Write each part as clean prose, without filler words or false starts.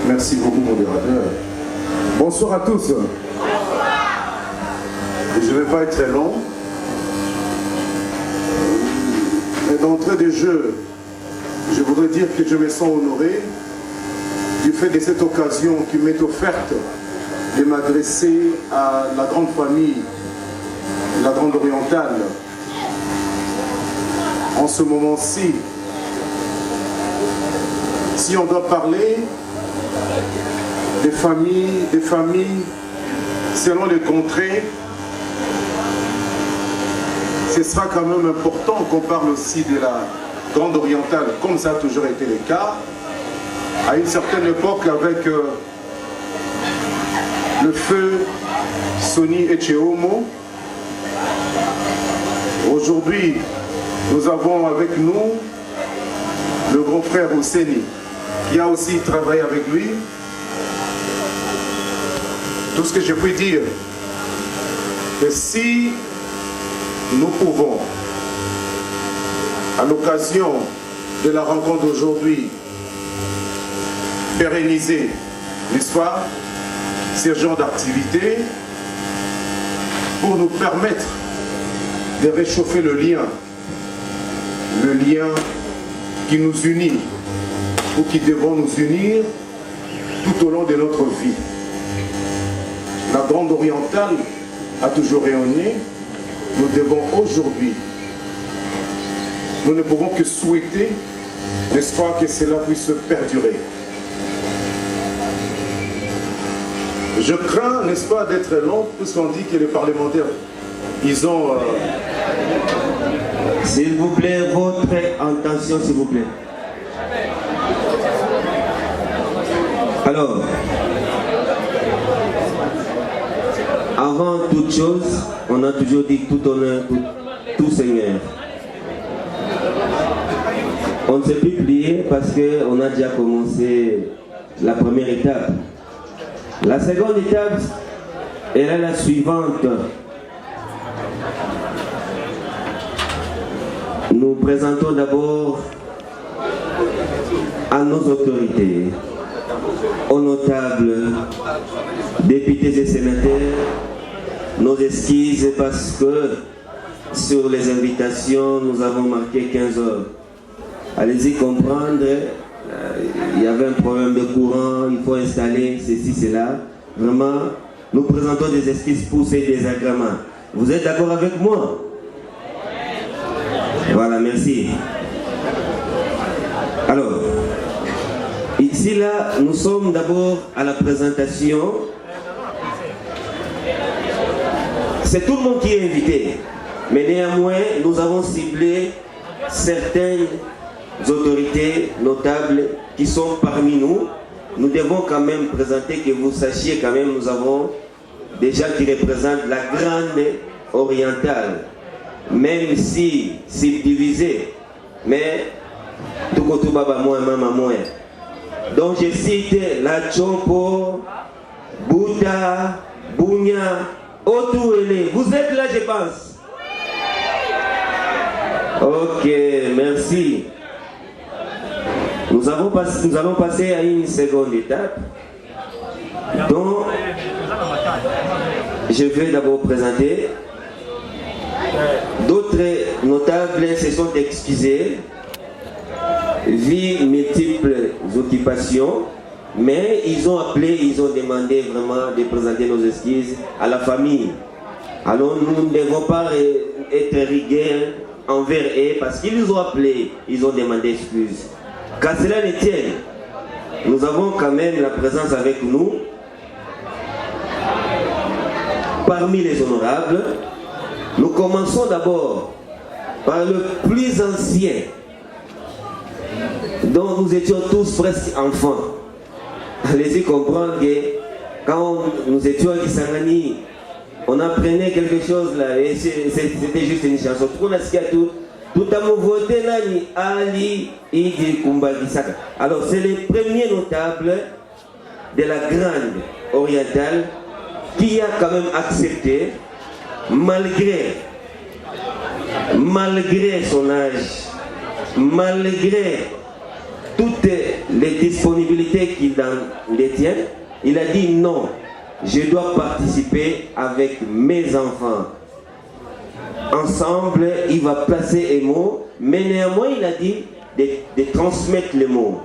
Merci beaucoup, modérateur. Bonsoir à tous. Bonsoir. Je ne vais pas être très long. Mais d'entrée de jeu, je voudrais dire que je me sens honoré du fait de cette occasion qui m'est offerte de m'adresser à la grande famille, la Grande Orientale. En ce moment-ci, si on doit parler des familles selon les contrées, ce sera quand même important qu'on parle aussi de la Grande Orientale, comme ça a toujours été le cas. À une certaine époque, avec le feu Soni Echeomo, aujourd'hui, nous avons avec nous le grand frère Ouseni, qui a aussi travaillé avec lui. Tout ce que je puis dire, que si nous pouvons, à l'occasion de la rencontre d'aujourd'hui, pérenniser, n'est-ce pas, ce genre d'activité pour nous permettre de réchauffer le lien qui nous unit ou qui devons nous unir tout au long de notre vie. La Grande Orientale a toujours rayonné. Nous devons aujourd'hui, nous ne pouvons que souhaiter, n'est-ce pas, que cela puisse perdurer. Je crains, n'est-ce pas, d'être long, puisqu'on dit que les parlementaires, ils ont... S'il vous plaît, votre intention, s'il vous plaît. Alors, avant toute chose, on a toujours dit tout honneur, tout Seigneur. On ne s'est plus plié parce qu'on a déjà commencé la première étape. La seconde étape, elle est la suivante. Nous présentons d'abord à nos autorités, aux notables, députés et sénateurs, nos excuses parce que sur les invitations, nous avons marqué 15 heures. Allez-y comprendre, il y avait un problème de courant, il faut installer ceci, cela. Vraiment, nous présentons des excuses pour ces désagréments. Vous êtes d'accord avec moi? Voilà, merci. Alors, ici, là, nous sommes d'abord à la présentation. C'est tout le monde qui est invité. Mais néanmoins, nous avons ciblé certaines autorités notables qui sont parmi nous. Nous devons quand même présenter, que vous sachiez quand même, nous avons des gens qui représentent la Grande Orientale. Même si c'est divisé, mais tout côté baba moins, maman moins. Donc je cite la Chopo, Bouta, Bounia, Otouélé. Vous êtes là, je pense. Ok, merci. Nous allons passer à une seconde étape. Donc, je vais d'abord présenter. D'autres notables se sont excusés, vu multiples occupations, mais ils ont appelé, ils ont demandé vraiment de présenter nos excuses à la famille. Alors nous ne devons pas être rigueur envers eux parce qu'ils nous ont appelés, ils ont demandé excuses. Qu'à cela ne tienne, nous avons quand même la présence avec nous parmi les honorables. Nous commençons d'abord par le plus ancien, dont nous étions tous presque enfants. Allez-y comprendre que quand nous étions à Kisangani, on apprenait quelque chose là, et c'était juste une chanson. Tout à mon voté là, Ali Idi Kumbagisaka. Alors c'est le premier notable de la Grande Orientale qui a quand même accepté, malgré son âge, malgré toutes les disponibilités qu'il détient, il a dit non, je dois participer avec mes enfants. Ensemble, il va placer les mots, mais néanmoins, il a dit de transmettre les mots.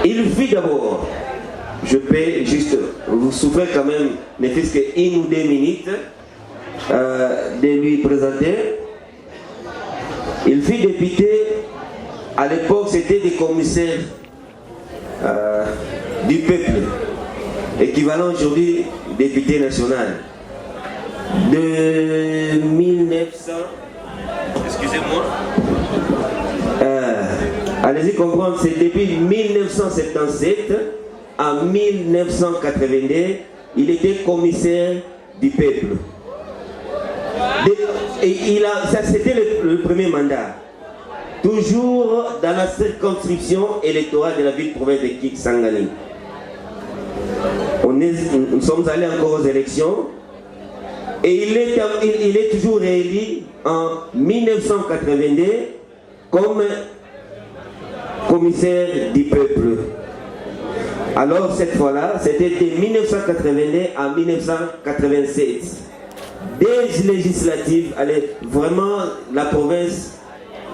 Il vit d'abord, je peux juste vous souffrir quand même, ne fût-ce qu'une ou 2 minutes, de lui présenter. Il fut député, à l'époque c'était des commissaires du peuple, équivalent aujourd'hui député national. De 1900, excusez-moi, allez-y comprendre, c'est depuis 1977 à 1982, il était commissaire du peuple. Et ça c'était le premier mandat. Toujours dans la circonscription électorale de la ville-province de Kisangani. Nous sommes allés encore aux élections. Et il est toujours réélu en 1982 comme commissaire du peuple. Alors cette fois-là, c'était de 1982 à 1987. Des législatives, vraiment la province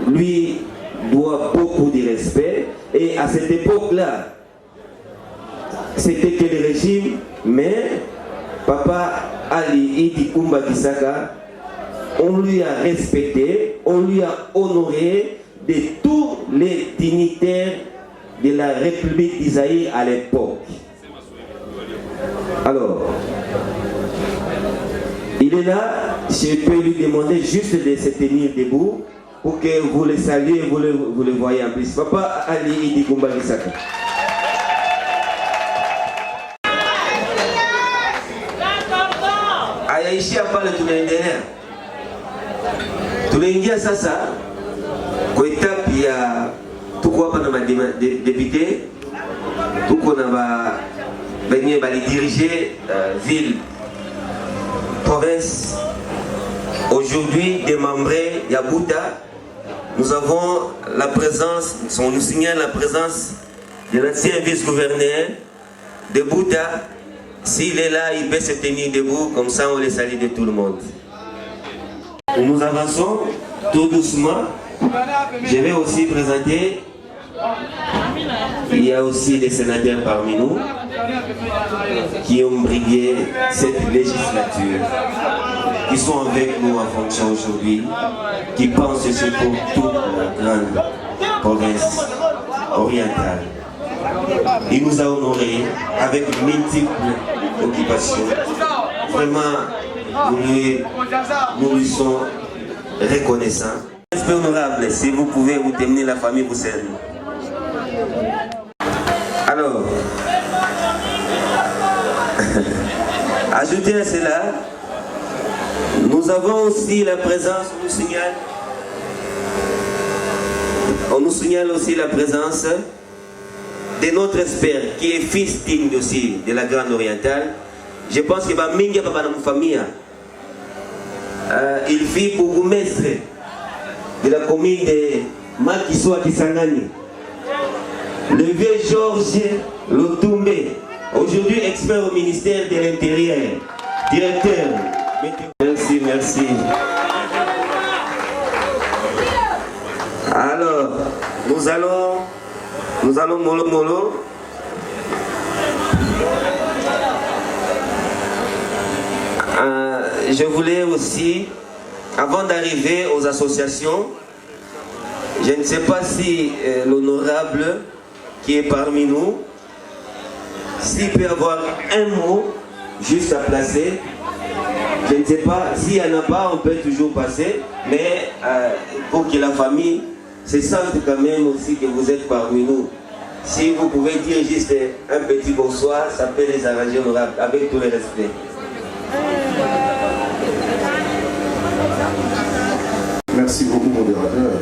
lui doit beaucoup de respect. Et à cette époque-là, c'était que le régime, mais Papa Ali Idi Kumba Kisaka, on lui a respecté, on lui a honoré de tous les dignitaires de la République d'Isaïe à l'époque. Alors, il est là, je peux lui demander juste de se tenir debout pour que vous le saluez, vous le voyez en plus. Papa Ali Idi Kumba Kisaka. Ayaishia pale tunaendelea. Tunaingia sasa kwa etape ya tuko hapa na madepute, tuko na benye bali diriger ville, province. Aujourd'hui démembré Yabuta, nous avons la présence, on nous signale la présence de l'ancien vice-gouverneur de Bouta. S'il est là, il peut se tenir debout, comme ça on les salue de tout le monde. Nous avançons tout doucement. Je vais aussi présenter, il y a aussi des sénateurs parmi nous qui ont brigué cette législature, qui sont avec nous en fonction aujourd'hui, qui pensent aussi pour toute la grande province orientale. Il nous a honorés avec multiples occupations. Vraiment, nous lui sommes reconnaissants. Respect honorable, si vous pouvez vous terminer la famille, vous servez. Alors, ajoutez à cela, nous avons aussi la présence, on nous signale aussi la présence de notre expert qui est fils digne aussi de la Grande Orientale. Je pense que Minga Papa dans famille, il vit bourgmestre de la commune de Makiso à Kisangani. Le vieux Georges Lotumbe, aujourd'hui expert au ministère de l'Intérieur, directeur. Merci, merci. Alors, nous allons mollo. Je voulais aussi, avant d'arriver aux associations, je ne sais pas si l'honorable qui est parmi nous, s'il peut avoir un mot juste à placer. Je ne sais pas, s'il n'y en a pas, on peut toujours passer, mais pour que la famille se sente quand même aussi que vous êtes parmi nous. Si vous pouvez dire juste un petit bonsoir, ça peut les arranger honorables, avec tout le respect. Merci beaucoup, modérateur.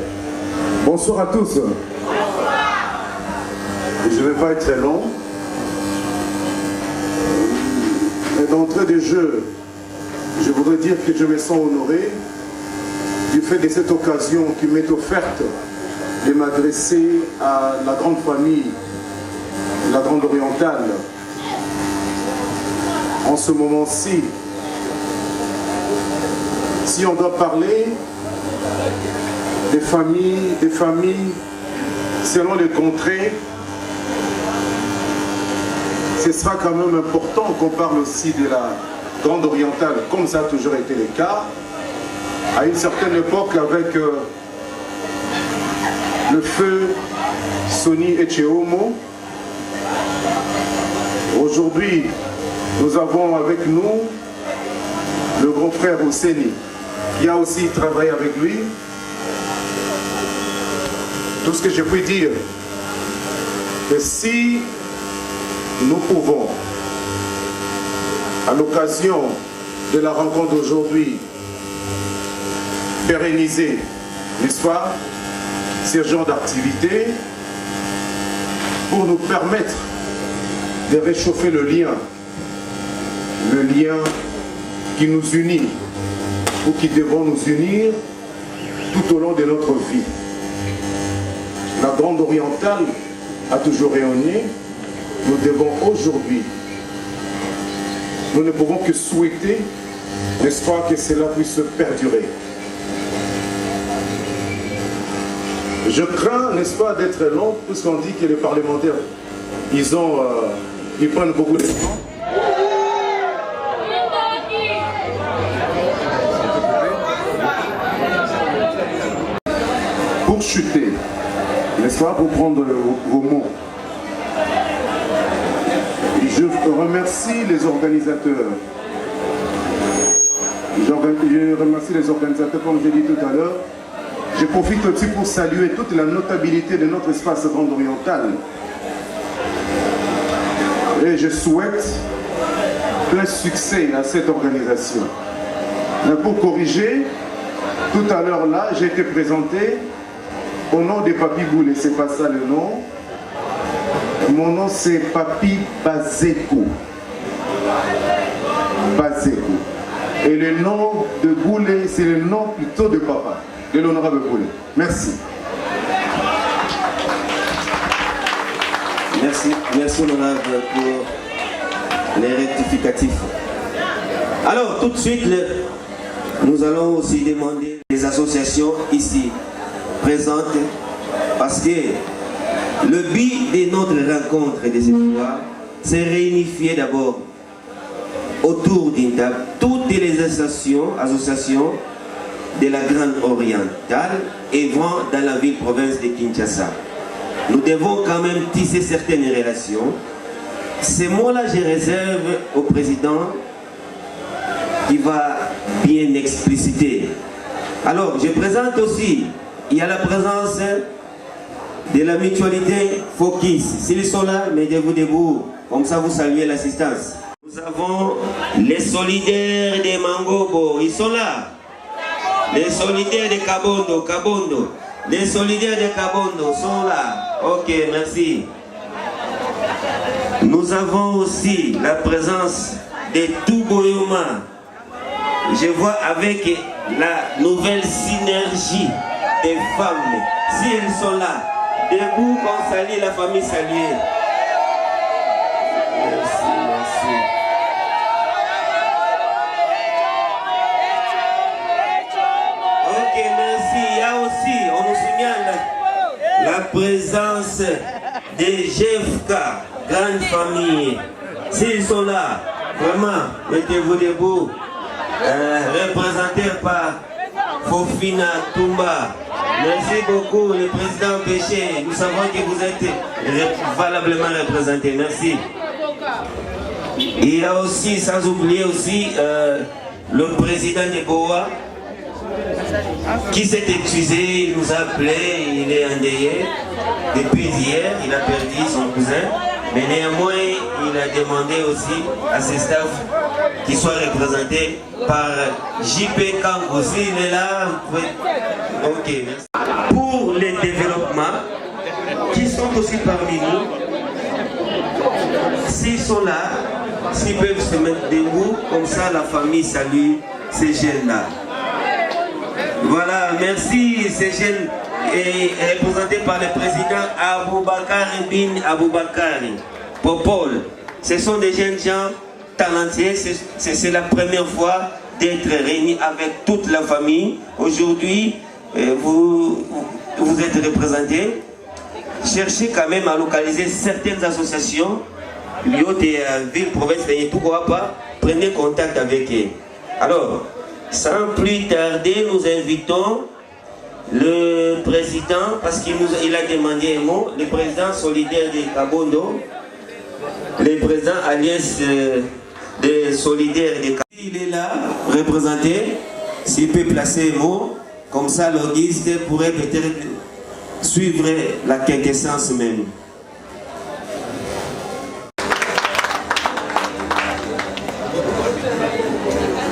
Bonsoir à tous. Bonsoir. Je ne vais pas être très long. Mais d'entrée de jeu, je voudrais dire que je me sens honoré du fait de cette occasion qui m'est offerte de m'adresser à la grande famille, la Grande Orientale. En ce moment-ci, si on doit parler des familles selon les contrées, ce sera quand même important qu'on parle aussi de la Grande Orientale, comme ça a toujours été le cas. À une certaine époque, avec le feu Soni Echeomo, aujourd'hui, nous avons avec nous le grand frère Ouseni, qui a aussi travaillé avec lui. Tout ce que je puis dire, que si nous pouvons, à l'occasion de la rencontre d'aujourd'hui, pérenniser, n'est-ce pas, ce genre d'activité pour nous permettre de réchauffer le lien qui nous unit ou qui devons nous unir tout au long de notre vie. La Grande Orientale a toujours rayonné. Nous devons aujourd'hui, nous ne pouvons que souhaiter, n'est-ce pas, que cela puisse perdurer. Je crains, n'est-ce pas, d'être long, puisqu'on dit que les parlementaires, ils prennent beaucoup de temps. Pour chuter, n'est-ce pas, pour prendre vos mots. Je remercie les organisateurs. Je remercie les organisateurs, comme j'ai dit tout à l'heure. Je profite aussi pour saluer toute la notabilité de notre espace Grande Orientale. Et je souhaite plein succès à cette organisation. Mais pour corriger, tout à l'heure là, j'ai été présenté au nom de Papi Boulé, c'est pas ça le nom. Mon nom c'est Papi Bazeko. Bazeko. Et le nom de Boulé, c'est le nom plutôt de papa, de l'honorable Boulé. Merci. Merci honorable pour les rectificatifs. Alors tout de suite, nous allons aussi demander les associations ici présentes, parce que le but de notre rencontre de cette fois, c'est réunifier d'abord autour d'une table toutes les associations de la Grande Orientale et vont dans la ville-province de Kinshasa. Nous devons quand même tisser certaines relations. Ces mots-là, je réserve au président qui va bien expliciter. Alors, je présente aussi, il y a la présence de la mutualité Focus. S'ils sont là, mettez-vous debout, comme ça vous saluez l'assistance. Nous avons les solidaires de Mangobo, ils sont là. Les solidaires de Kabondo. Les solidaires de Kabondo sont là. Ok, merci. Nous avons aussi la présence de Touboyoma. Je vois avec la nouvelle synergie des femmes. Si elles sont là, debout qu'on salue la famille saluée. Merci. Ok, merci. Il y a aussi, on nous signale la présence des GFK, grande famille. S'ils sont là, vraiment, mettez-vous debout. Représenté par Fofina Toumba. Merci beaucoup, le président Péché. Nous savons que vous êtes valablement représenté. Merci. Il y a aussi, sans oublier aussi, le président de Boa qui s'est excusé, il nous a appelé, il est endeuillé. Depuis hier, il a perdu son cousin. Mais néanmoins, il a demandé aussi à ses staffs qui soient représentés par JP Kangosi. Il est là. Ok, merci. Pour les développements qui sont aussi parmi nous, s'ils sont là, s'ils peuvent se mettre debout, comme ça la famille salue ces jeunes-là. Voilà, merci ces jeunes. est représenté par le président Aboubakar bin Aboubakar Popol. Ce sont des jeunes gens talentueux. C'est la première fois d'être réunis avec toute la famille. Aujourd'hui, vous êtes représentés. Cherchez quand même à localiser certaines associations. Ville, province, prenez contact avec eux. Alors, sans plus tarder, nous invitons le président, parce qu'il a demandé un mot, le président solidaire de Kabondo, le président Alliance des solidaires de Kabondo. Il est là, représenté, s'il peut placer un mot, comme ça l'orguiste pourrait peut-être suivre la quintessence même.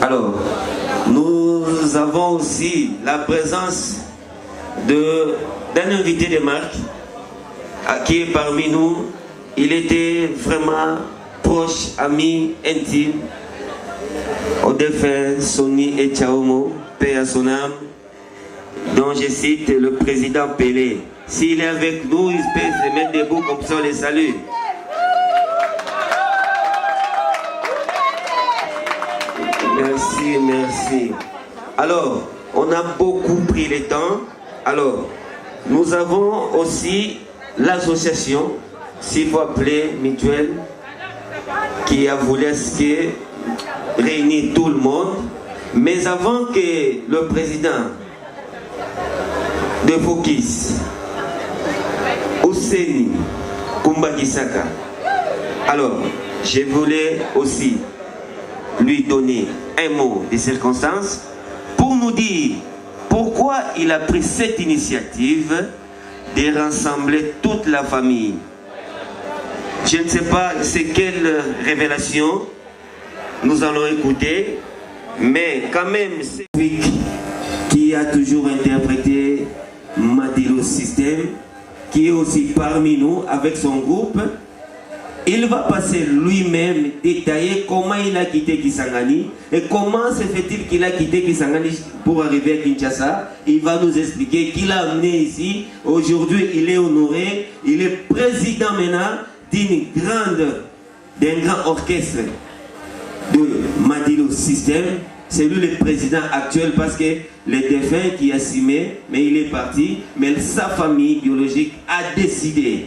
Alors, nous avons aussi la présence d'un invité de marque qui est parmi nous. Il était vraiment proche, ami, intime au défunt Sonny et Tchaomo, paix à son âme, dont je cite le président Pelé. S'il est avec nous, il peut se mettre debout comme ça, on les salue. Merci, merci. Alors, on a beaucoup pris le temps. Alors, nous avons aussi l'association, s'il faut appeler mutuelle, qui a voulu réunir tout le monde. Mais avant que le président de Fokis, Ouseni Kumbakisaka, alors, je voulais aussi lui donner un mot de circonstance pour nous dire pourquoi il a pris cette initiative de rassembler toute la famille. Je ne sais pas c'est quelle révélation nous allons écouter, mais quand même c'est lui qui a toujours interprété Madilo System, qui est aussi parmi nous avec son groupe. Il va passer lui-même détailler comment il a quitté Kisangani et comment se fait-il qu'il a quitté Kisangani pour arriver à Kinshasa. Il va nous expliquer qu'il a amené ici. Aujourd'hui, il est honoré. Il est président maintenant d'un grand orchestre de Madilo System. C'est lui le président actuel parce que le défunt qui a signé, mais il est parti. Mais sa famille biologique a décidé.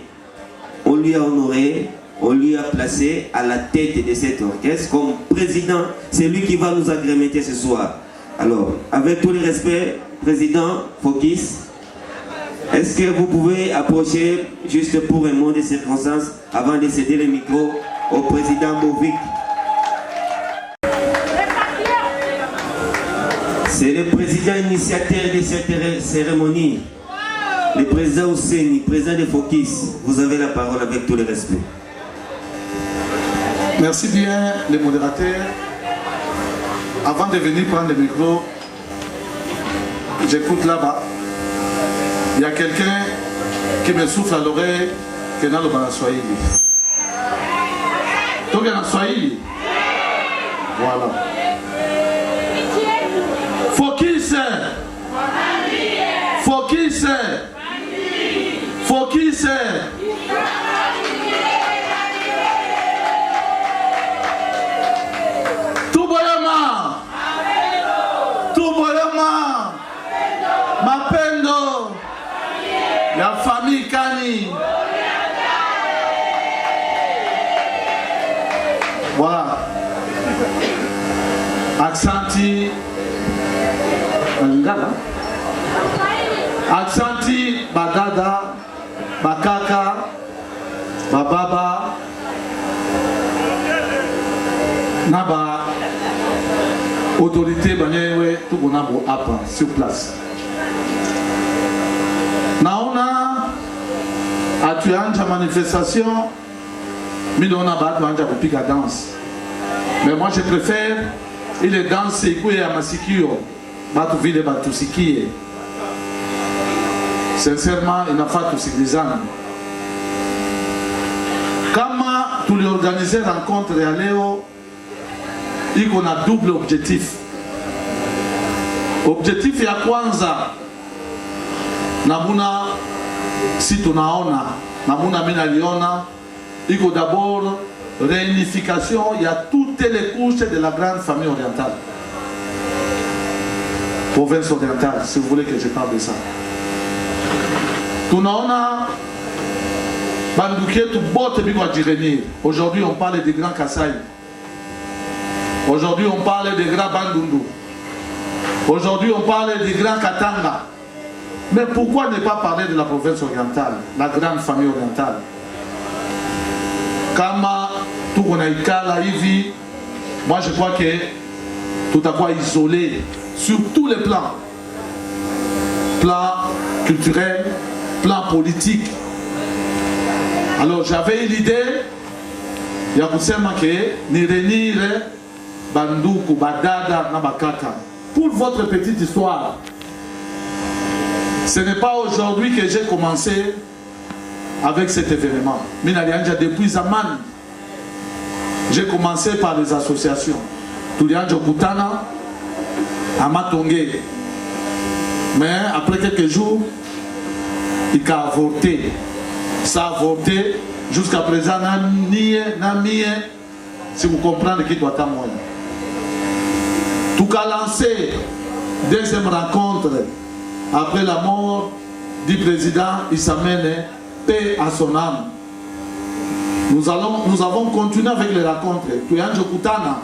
On lui a honoré. On lui a placé à la tête de cet orchestre comme président. C'est lui qui va nous agrémenter ce soir. Alors, avec tout le respect, président Fokis, est-ce que vous pouvez approcher juste pour un mot de circonstance avant de céder le micro au président Bovic? C'est le président initiateur de cette cérémonie. Le président Ouseni, président de Fokis. Vous avez la parole avec tout le respect. Merci bien les modérateurs. Avant de venir prendre le micro, j'écoute là-bas. Il y a quelqu'un qui me souffle à l'oreille que dans le Swahili. Donc il y a Swahili. Voilà. Fokis. Fokis. Fokis. Mapendo, la famille Kani. Voilà. Aksanti Malingala. Aksanti Badada, Bakaka, Bababa, Naba. Autorité banyewe tout bon abo apa sur place. Naona atuanja manifestation midona batu anja kupika danse. Mais moi je préfère il est danse ikuye ya masikio batu vile batu sikie. Sincèrement inafaa tusikilizane. Kama tuliorganiser rencontre ya leo iko na double objectif. Objectif ya kwanza namuna si tunaona namuna mina liona iko d'abord réunification, il y a toutes les couches de la grande famille orientale. Province orientale, si vous voulez que je parle de ça. Tunaona banduke tu bote biko ajirenir. Aujourd'hui on parle des grands Kasaï. Aujourd'hui on parle des grands Bandundu. Aujourd'hui on parle des grands Katanga. Mais pourquoi ne pas parler de la province orientale, la grande famille orientale? Kama tout on a ikala hivi, moi je crois que tout à quoi isolé sur tous les plans. Plan culturel, plan politique. Alors j'avais l'idée, il y a que ni réunir Banduku, Badada, Nabakata. Pour votre petite histoire, ce n'est pas aujourd'hui que j'ai commencé avec cet événement. Minalianja depuis Zaman, j'ai commencé par les associations. Tulianja Kutana, Amatonge. Mais après quelques jours, il a avorté. Ça a avorté jusqu'à présent, si vous comprenez qui doit être moi. Tout cas lancé, deuxième rencontre, après la mort du président Issamene, paix à son âme. Nous avons continué avec les rencontres. Tuyanjo Kutana,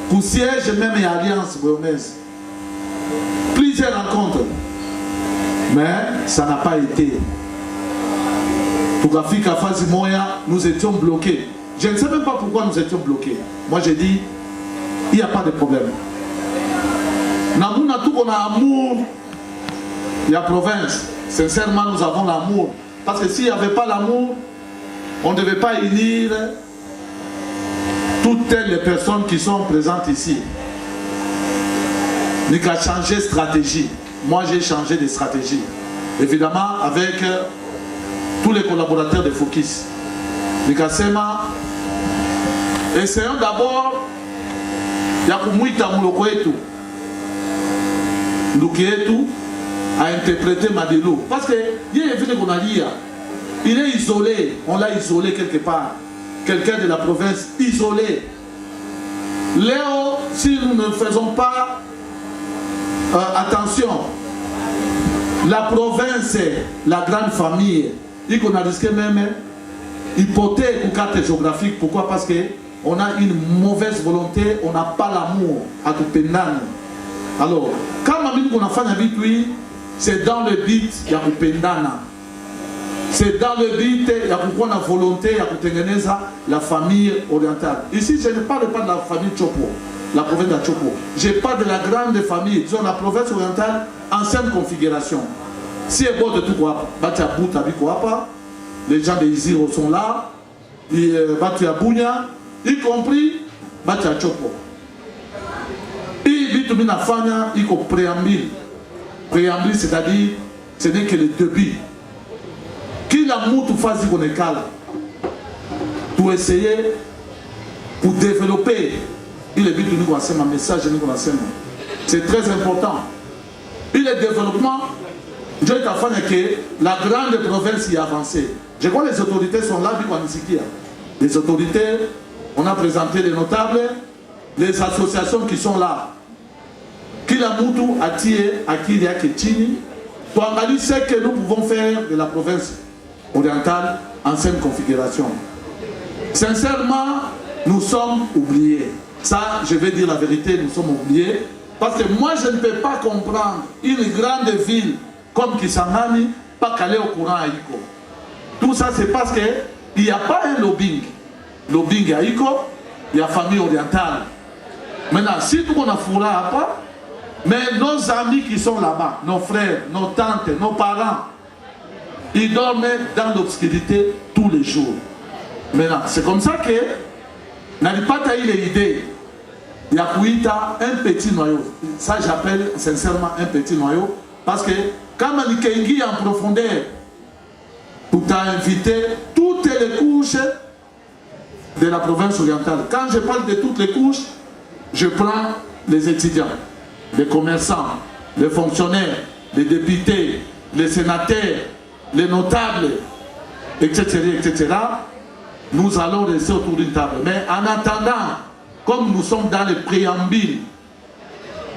pour siège même et alliance burundaise. Plusieurs rencontres. Mais ça n'a pas été. Pour Afrika Fazi Moya, nous étions bloqués. Je ne sais même pas pourquoi nous étions bloqués. Moi j'ai dit, il n'y a pas de problème. Namuna tout on a amour. Il y a province. Sincèrement, nous avons l'amour. Parce que s'il n'y avait pas l'amour, on ne devait pas unir toutes les personnes qui sont présentes ici. Nous avons changé de stratégie. Moi, j'ai changé de stratégie. Évidemment, avec tous les collaborateurs de Focus. Nous avons essayons d'abord Yakumuita Mulokwetu. Lukietu a interprété Madelo. Parce que il est isolé, on l'a isolé quelque part. Quelqu'un de la province isolé. Léo, si nous ne faisons pas attention, la province, la grande famille, il qu'on a risqué même hypothèque ou carte géographique. Pourquoi? Parce qu'on a une mauvaise volonté, on n'a pas l'amour à tout pénal. Alors, quand on a fait un habitué, c'est dans le but, il y a pendana. C'est dans le but, il y a la volonté, il y a la famille orientale. Ici, je ne parle pas de la famille Chopo, la province de Chopo. Je parle de la grande famille, disons la province orientale, ancienne configuration. Si elle est de tout quoi, les gens de Iziro sont là, Batia Bounia, y compris Batia Chopo. Et Bitumina Fanya, il y a préambule. Préambule, c'est-à-dire, ce n'est que le début. Qui la moutou fazi konekala pour essayer, pour développer, il est but de nous lancer un message, c'est très important. Et le développement, je vais t'affirmer que la grande province y a avancé. Je crois que les autorités sont là, les autorités, on a présenté les notables, les associations qui sont là. Qui la moutou a tiré à qui il y a Ketini, pour analyser ce que nous pouvons faire de la province orientale, ancienne configuration. Sincèrement, nous sommes oubliés. Ça, je vais dire la vérité, nous sommes oubliés. Parce que moi, je ne peux pas comprendre une grande ville comme Kisangani, pas qu'aller au courant à Iko. Tout ça, c'est parce qu'il n'y a pas un lobbying. Lobbying à Iko, il y a famille orientale. Maintenant, si tout le monde a fourré à pas, mais nos amis qui sont là-bas, nos frères, nos tantes, nos parents, ils dorment dans l'obscurité tous les jours. Maintenant, c'est comme ça que n'avez pas taillé les idées. Il y a un petit noyau. Ça, j'appelle sincèrement un petit noyau. Parce que quand on est en profondeur, tout a invité toutes les couches de la province orientale. Quand je parle de toutes les couches, je prends les étudiants, les commerçants, les fonctionnaires, les députés, les sénateurs, les notables, etc., etc., nous allons rester autour d'une table. Mais en attendant, comme nous sommes dans le préambule,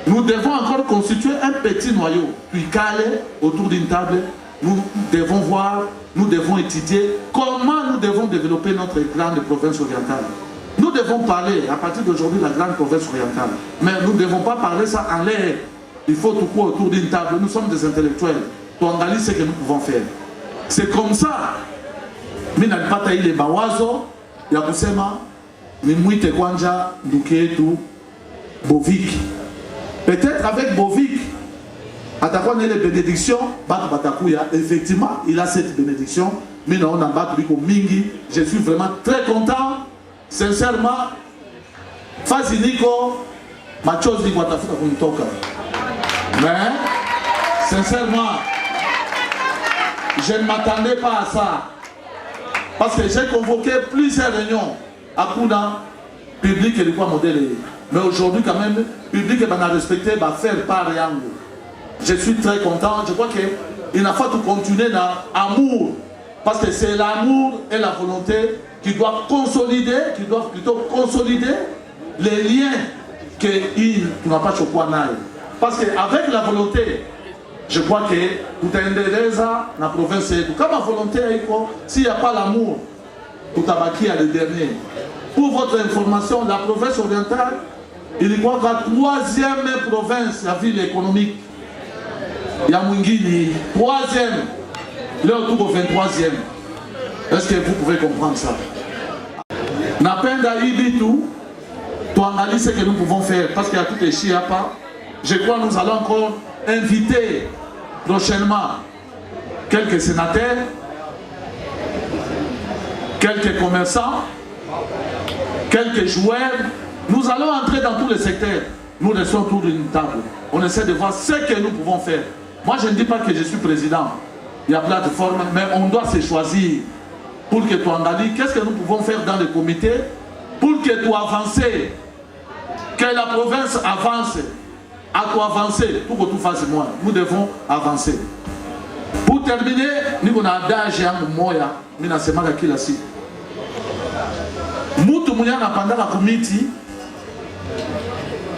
nous devons encore constituer un petit noyau, puis caler autour d'une table. Nous devons voir, nous devons étudier comment nous devons développer notre grande province orientale. Nous devons parler, à partir d'aujourd'hui, la grande province orientale. Mais nous ne devons pas parler ça en l'air. Il faut tout quoi autour d'une table. Nous sommes des intellectuels. Pour analyser ce que nous pouvons faire. C'est comme ça. Mina nipata ile mawazo ya kusema nimwite kwanja ndugu yetu Bovik. Peut-être avec Bovik, atakuwa na ile bénédiction, batu batakuya. Effectivement, il a cette bénédiction. Mais on a battu biko mingi. Je suis vraiment très content. Sincèrement, fazi niko machozi kwa tafuta kunitoka. Mais sincèrement, je ne m'attendais pas à ça. Parce que j'ai convoqué plusieurs réunions à Kouda, public et le quoi modèle. Mais aujourd'hui, quand même, public et a respecté, va faire part et angle. Je suis très content. Je crois qu'il n'a pas tout continuer dans l'amour. Parce que c'est l'amour et la volonté qui doivent consolider, qui doivent plutôt consolider les liens qu'il n'a pas choqué. Parce qu'avec la volonté, je crois que tout est indéreza dans la province. Comme la volonté, s'il n'y a pas l'amour, tout a bâti à le dernier. Pour votre information, la province orientale, il y a la troisième province, la ville économique. Il y a Mwingini, troisième. Là, tout au 23e. Est-ce que vous pouvez comprendre ça? Napenda Ibitu, tu analyses ce que nous pouvons faire parce qu'il y a tout les chiapas. Je crois que nous allons encore inviter prochainement quelques sénateurs, quelques commerçants, quelques joueurs. Nous allons entrer dans tous les secteurs. Nous restons autour d'une table. On essaie de voir ce que nous pouvons faire. Moi, je ne dis pas que je suis président. Il y a plein de formes, mais on doit se choisir pour que tu analyses qu'est-ce que nous pouvons faire dans le comité pour que tu avances, que la province avance. À toi avancer, pour que tu fasses moins. Nous devons avancer. Pour terminer, nous avons un adage moya, nous avons un kilasi. Moutou mouya na pandara kumiti.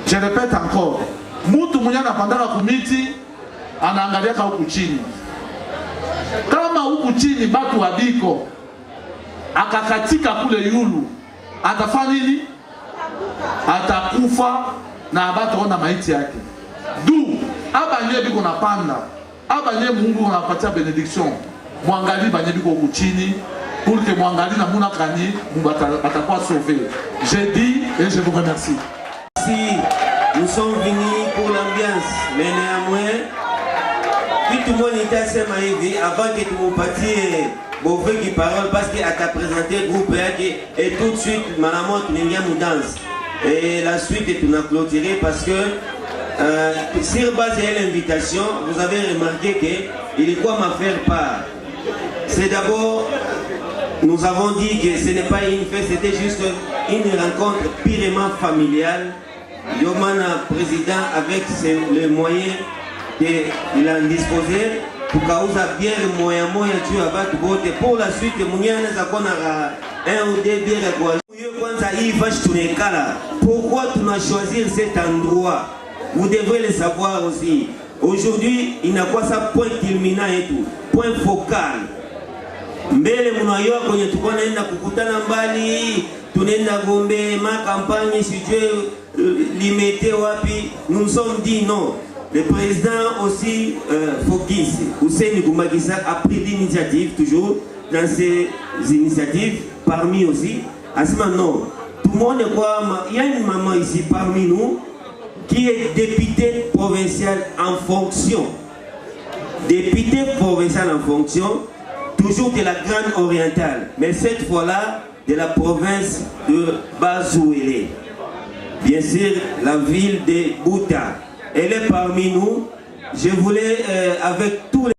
Je répète encore. Moutou mouya na pandara kumiti, anaangalia ka huku chini. Kama huku chini batu wabiko, akakatika kule yulu, atafanya nini? Atakufa na abataona maiti yake. Du, abanye biko na panda, abanye Mungu anapatia benediction. Mwangali banye biko kuchini pour que mwangali na muna kani Mungu atakuwa sauvé. J'ai dit et je vous remercie. Si nous sommes venus pour l'ambiance, mais néanmoins, tout le monde était assez maïvi avant que tu me parties Bové qui parle parce qu'il a présenté le groupe et tout de suite, maman, tu n'as pas danse. Et la suite est une clôturée parce que sur base de l'invitation, vous avez remarqué qu'il y a quoi m'en faire part. C'est d'abord, nous avons dit que ce n'est pas une fête, c'était juste une rencontre purement familiale. Yomana président avec les moyens qu'il a disposé pour causa bien le moyen tu abattre bote pour la suite mounyana za kona un ou deux bières kwa pourquoi tu m'as choisi cet endroit? Vous devrez le savoir aussi. Aujourd'hui, il n'a quoi ça point culminant et tout, point focal. Mbele munayo kwenye tuko naenda kukutana mbali, tunaenda Gombe, ma campagne si Dieu limité wapi, nous nous sommes dit non. Le président aussi, Fokis, Hussein Goumakissa a pris l'initiative toujours dans ces initiatives, parmi aussi. À ce moment, non. Tout le monde croit, il y a une maman ici parmi nous qui est députée provinciale en fonction. Députée provinciale en fonction, toujours de la Grande Orientale, mais cette fois-là de la province de Bazouélé. Bien sûr, la ville de Bouta. Elle est parmi nous. Je voulais, avec tous les...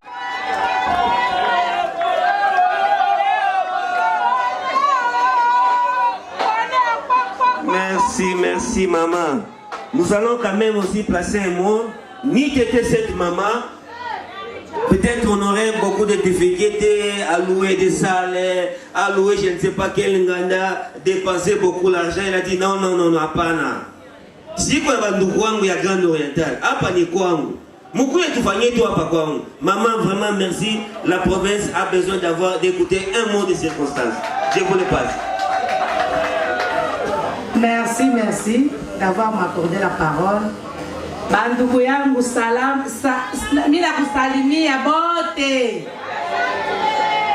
Merci maman. Nous allons quand même aussi placer un mot. Ni t'étais cette maman, peut-être on aurait beaucoup de difficultés à louer des salles, à louer je ne sais pas quel nganda, dépenser beaucoup d'argent. Il a dit non, non, non, non, hapana. Si kwa banduku wangu ya Grande Orientale, hapa ni kwangu. Moukoue tufanye tu hapa kwangu. Maman, vraiment merci. La province a besoin d'écouter un mot de circonstance. Je vous le passe. Merci, merci d'avoir m'accordé la parole. Bandugu yangu salam, mina kusalimia bote.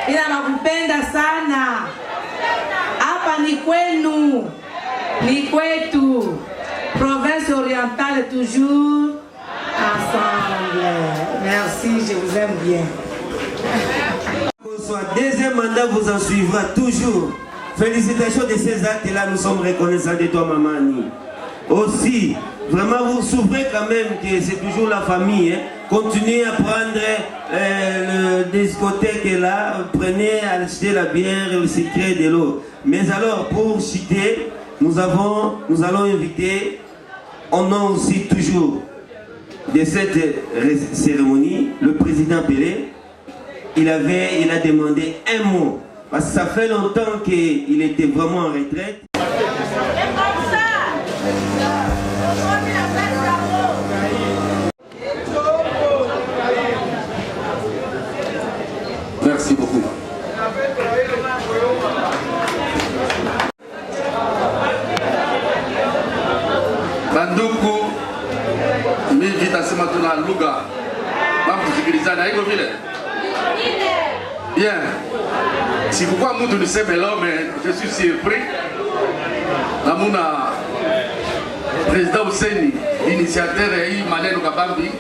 Mina nakupenda sana. Hapa ni kwenu, ni kwetu. Province orientale toujours ensemble. Merci, je vous aime bien. Deuxième mandat vous en suivra toujours. Félicitations de ces actes-là, nous sommes reconnaissants de toi, Mamani. Aussi, vraiment, vous souffrez quand même que c'est toujours la famille. Hein. Continuez à prendre le discothèque là, prenez à acheter la bière et le sucre de l'eau. Mais alors, pour citer, nous allons inviter, au nom aussi toujours de cette cérémonie, le président Pelé. Il a demandé un mot. Parce que ça fait longtemps qu'il était vraiment en retraite. Merci beaucoup. Banduku, mi vitasema tuna lugha. Mambo sikilizana iko vile. Bien. Si pourquoi nous nous sommes là, mais je suis surpris. Namuna président Ouseni, l'initiateur et Maneno Kabambi,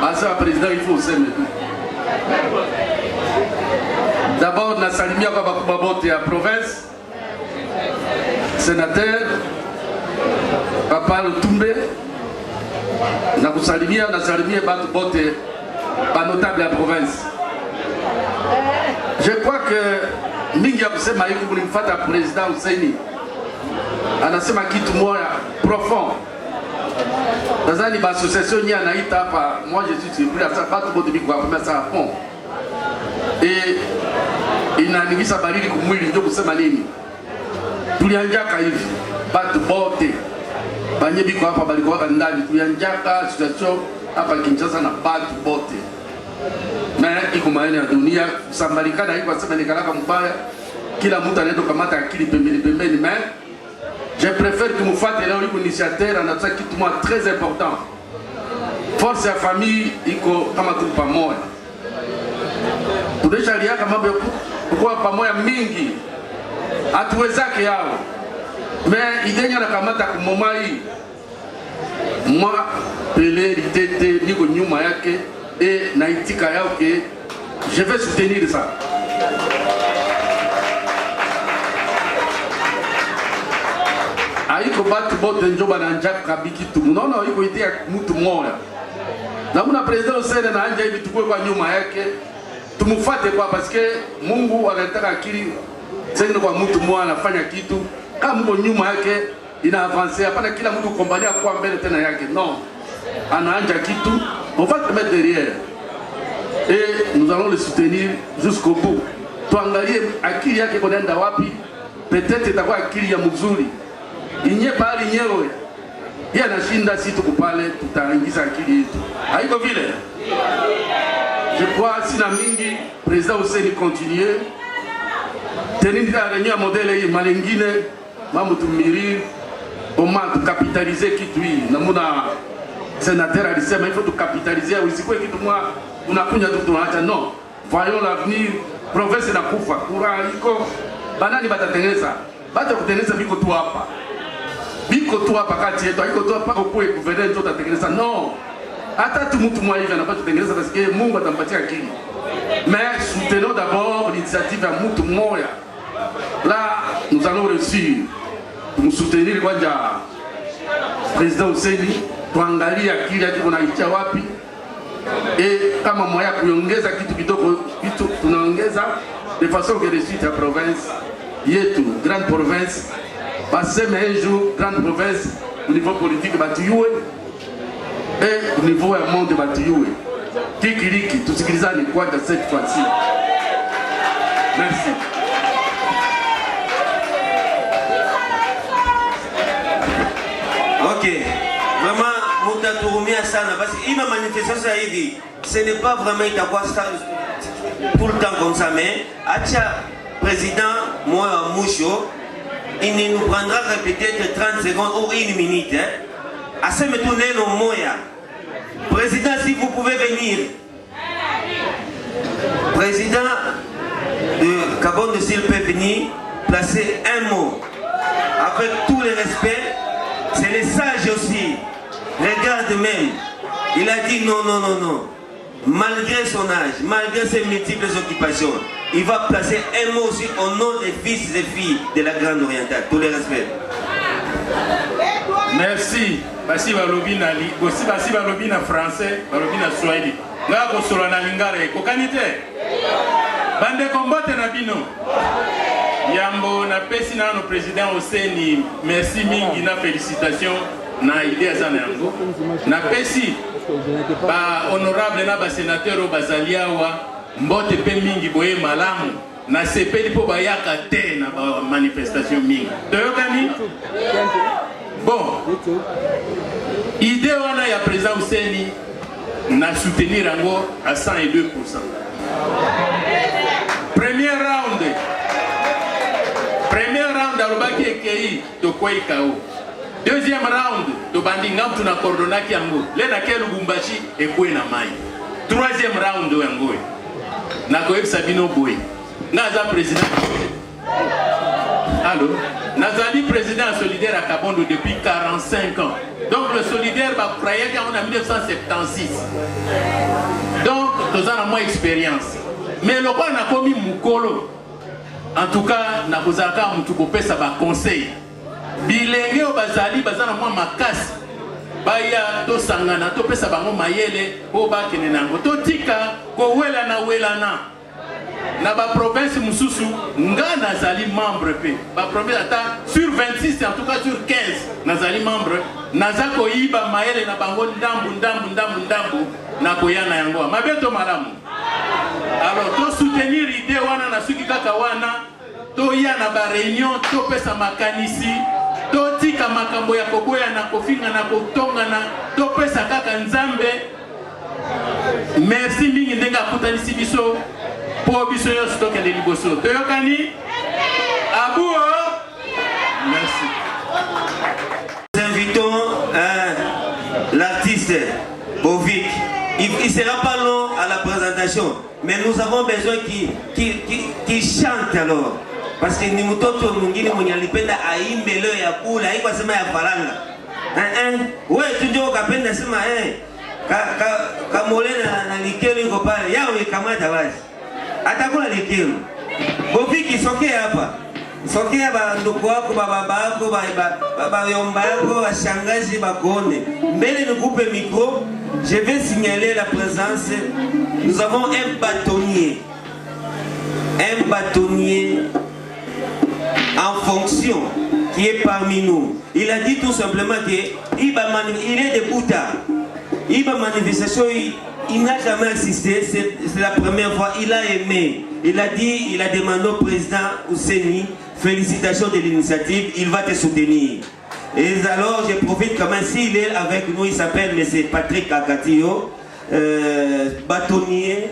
à ça président il faut Ouseni tout. D'abord, na salimia kwa bakubabote ya province, sénateur, Papa Lutumbe, na kusalimia batu bote, ba notable ya province. Je crois que mingi ya kusema hivi kulimfuata président Ouseni anasema kitu moja profond. Nadhani ba association ni anaita hapa, moi je suis surpris à ça batu bote biko hapa ça fond. Et inanigisa baridi kumwili ndio kusema nini? Tulianjaka hivi batu bote banye biko hapa balikuwa ndani tulianjaka association hapa Kinshasa na batu bote. Mais iko maana ya dunia kusambalikana iko sema nikalaka mbaya kila mtu anaenda kamata akili pembeni mais je préfère que mufate leo iko initiateur anataka kitu moi très important. Force ya famille iko kama tu pamoja. Tudeshalia kama kwa pamoja mingi hatuwezake yao. Mais idenya na kamata kumoma hii. Moi Pelé litete niko nyuma yake. Et naitika yao que je vais soutenir ça. Aiko batu bote njoba na njaka kabiki tu. Unaona iko itia mtu mmoja. Na kuna president Ouseni na anja hivi tukue kwa nyuma yake. Tumufate kwa parce que Mungu anataka akili sasa kwa mtu mmoja anafanya kitu kama mko nyuma yake ina avancer hapana kila mtu kukombania kwa mbele tena yake. Non. Anaanja kitu. On va te mettre derrière et nous allons le soutenir jusqu'au bout. Tuangalie akili yake konaenda wapi, peut-être itakuwa akili ya mzuri. Inye pale nyewe. Yeye anashinda si tuko pale tutaingiza akili yetu. Haiko vile. Je crois sina mingi président Ouseni continuer. Tenir la réunion modèle hii malingine mambo tumiri comment capitaliser kitu hii. Namuna sénateur alisema il faut tout capitaliser usikwe kitu mwa unakunya tu tunaacha non voyons l'avenir province na kufa kura iko banani batatengeneza bata kutengeneza biko tu hapa kati yetu iko tu hapa kwa gouverneur ndio tatengeneza non hata tu mtu mwa hivi anapata kutengeneza parce que Mungu atampatia akili mais soutenons d'abord l'initiative ya mtu mmoja là nous allons réussir nous soutenir kwanja président Ouseni tuangalia akili yake kunaitia wapi kama moya kuongeza kitu kidogo kitu tunaongeza de façon que les suites ya province yetu grande province baseme un jour grande province au niveau politique batuyue et au niveau ya monde batuyue Kikiriki, tusikilizane kwanza cette fois-ci. Merci. Ok, vraiment, mutaturumia sana parce que ima manifestation hivi, ce n'est pas vraiment itakuwa tout le temps comme ça, mais acha président moi Moucho, il ne nous prendra peut-être 30 secondes ou 1 minute. Assez me tourner nos moyens. Président, si vous pouvez venir. Président de Gabon de Sil peut venir placer un mot avec tout le respect. C'est les sages aussi. Regarde même. Il a dit non, non, non, non. Malgré son âge, malgré ses multiples occupations, il va placer un mot aussi au nom des fils et filles de la Grande Orientale. Tout le respect. Merci. Basi balobi na li, aussi basi balobi na français, balobi na Swahili. Nga ko solo na lingare ko kanite. Bande kombote na bino. Yambo na pesi na no président Oseni, merci mingi na félicitations na idée za yango. Na pesi ba honorable na ba sénateur bazaliawa mbote pe mingi boye malamu na sepeli po bayaka te na ba manifestation mingi. Toyokani? Bon, idée wana ya président Ouseni na soutenir yango à 102%. Premier round alobaki ekei tokwei kao. Deuxième round tobandi ngamtu na coordonnaki yango le na ke Lubumbashi ekwe na mai. Troisième round yango na koyebisa bino boye naza président. Allô? Nazali président solidaire à Kabondo depuis 45 ans. Donc le solidaire va croire qu'on a 1976. Donc nous avons moins d'expérience. Mais le roi n'a pas mis Moukolo. En tout cas, n'a pas mis ça va conseil. Bilenge au bazali bazana moins makas. Baya to sangana to pesa bango mayele o ba kenenango to tika ko wela na. Na ba province mususu nga nazali membre pe ba province ata sur 26 en tout cas sur 15 nazali membre nazako iba maele na bango ndambu na koyana yango mabeto malamu. Alors to soutenir idée wana na suki kaka wana to ya na ba réunion to pesa makanisi to tika makambo ya koboya na kofinga na kotonga na to pesa kaka nzambe. Merci mingi ndenga kutanisi biso. Merci. Nous invitons l'artiste Bovic. Il ne sera pas long à la présentation, mais nous avons besoin qu'il chante alors. Parce que nous sommes mwingine mwenye alipenda aimbe leo ya kula, haikuwa sema ya faranga. Wewe tunjo kapenda sema kamole na likelo iko pale. Yao ikamata basi. Atakula likelo. Bofiki soke hapa. Soke hapa ndugu wako baba yako baba yomba yako washangazi bakone. Mbele nikupe micro, je vais signaler la présence. Nous avons un bâtonnier. Un bâtonnier en fonction qui est parmi nous. Il a dit tout simplement qu'il est de Bouta. Il va manifestation. Il n'a jamais assisté, c'est la première fois, il a aimé. Il a dit, il a demandé au président Ouseni, félicitations de l'initiative, il va te soutenir. Et alors, je profite quand même, s'il est avec nous, il s'appelle M. Patrick Akatio, bâtonnier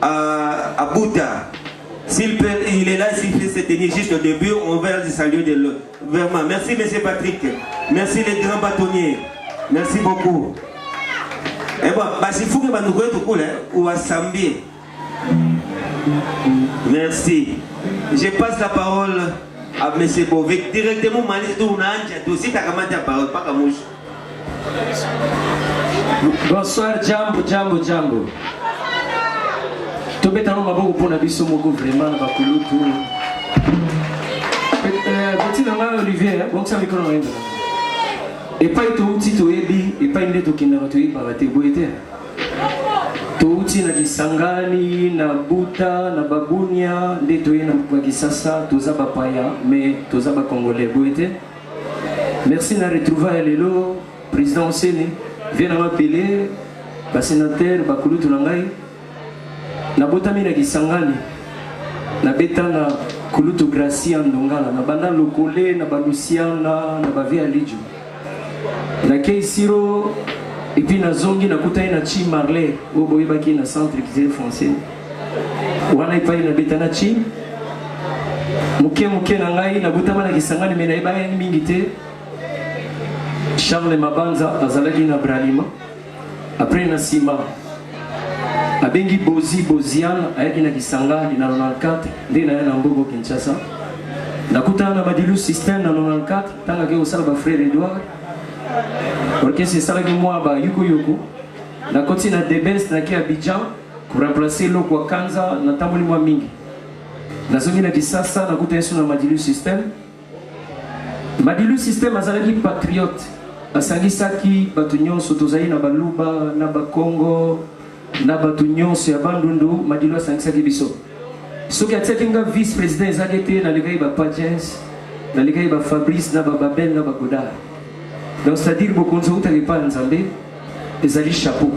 à Bouta. Il est là, s'il peut se tenir juste au début, on va le saluer de vraiment. Merci M. Patrick, merci les grands bâtonniers, merci beaucoup. Et bon, si vous voulez ou à Sambi. Merci. Je passe la parole à M. Bovic. Directement, si tu as commenté la parole, pas comme moi. Bonsoir, Jambo. Tobeta no maboko pona biso moko vraiment ba kulutu. Petit nanga Olivier, bon ça micro no. Et pas tout outil to ebi, et pas une to kinara to iba ba te boete. To outil na Kisangani, na Buta, na Babunia, nde to yena kwa Kisasa, to za ba paya, mais to za ba congolais boete. Merci na retrouver lelo président Ouseni, vient m'appeler basénateur bakulutu na ngai nabotami na Kisangani nabeta na kulutu Gracia Ndongala na banda lokole na balusiana na bavia lijo nakei siro epi nazongi nakutai na Chi Marley oyo boyebaki na centre culturel français wana epai nabeta na Chi moke na ngai nabotama na Kisangani me nayebaki mingi te. Charles Mabanza azalaki na Bralima après na nsima abengi Boziane ayaki na Kisangani na 94 nde naya na Mbongo Kinshasa nakutana na Madilu System na 94 ntango ake kosala bafrère Edouard orchestre esalaki mwa bayukoyoko nakoti na Debes naki Abidjan koremplace eloko ya Kanza natamboli mwa mingi nazongi na Kisasa nakuta yesu na Madilu System azalaki patriote asangisaki bato nyonso tozali na baluba na bakongo na bato nyonso ya bandundu Madilu asangisaki biso soki atiaki nga vice président ezalaki te nalekaki bapagens nalekaki bafabrice na bababel na bagodar donc c'est-à-dire bokonzi outaki epai ya Nzambe ezali chapeau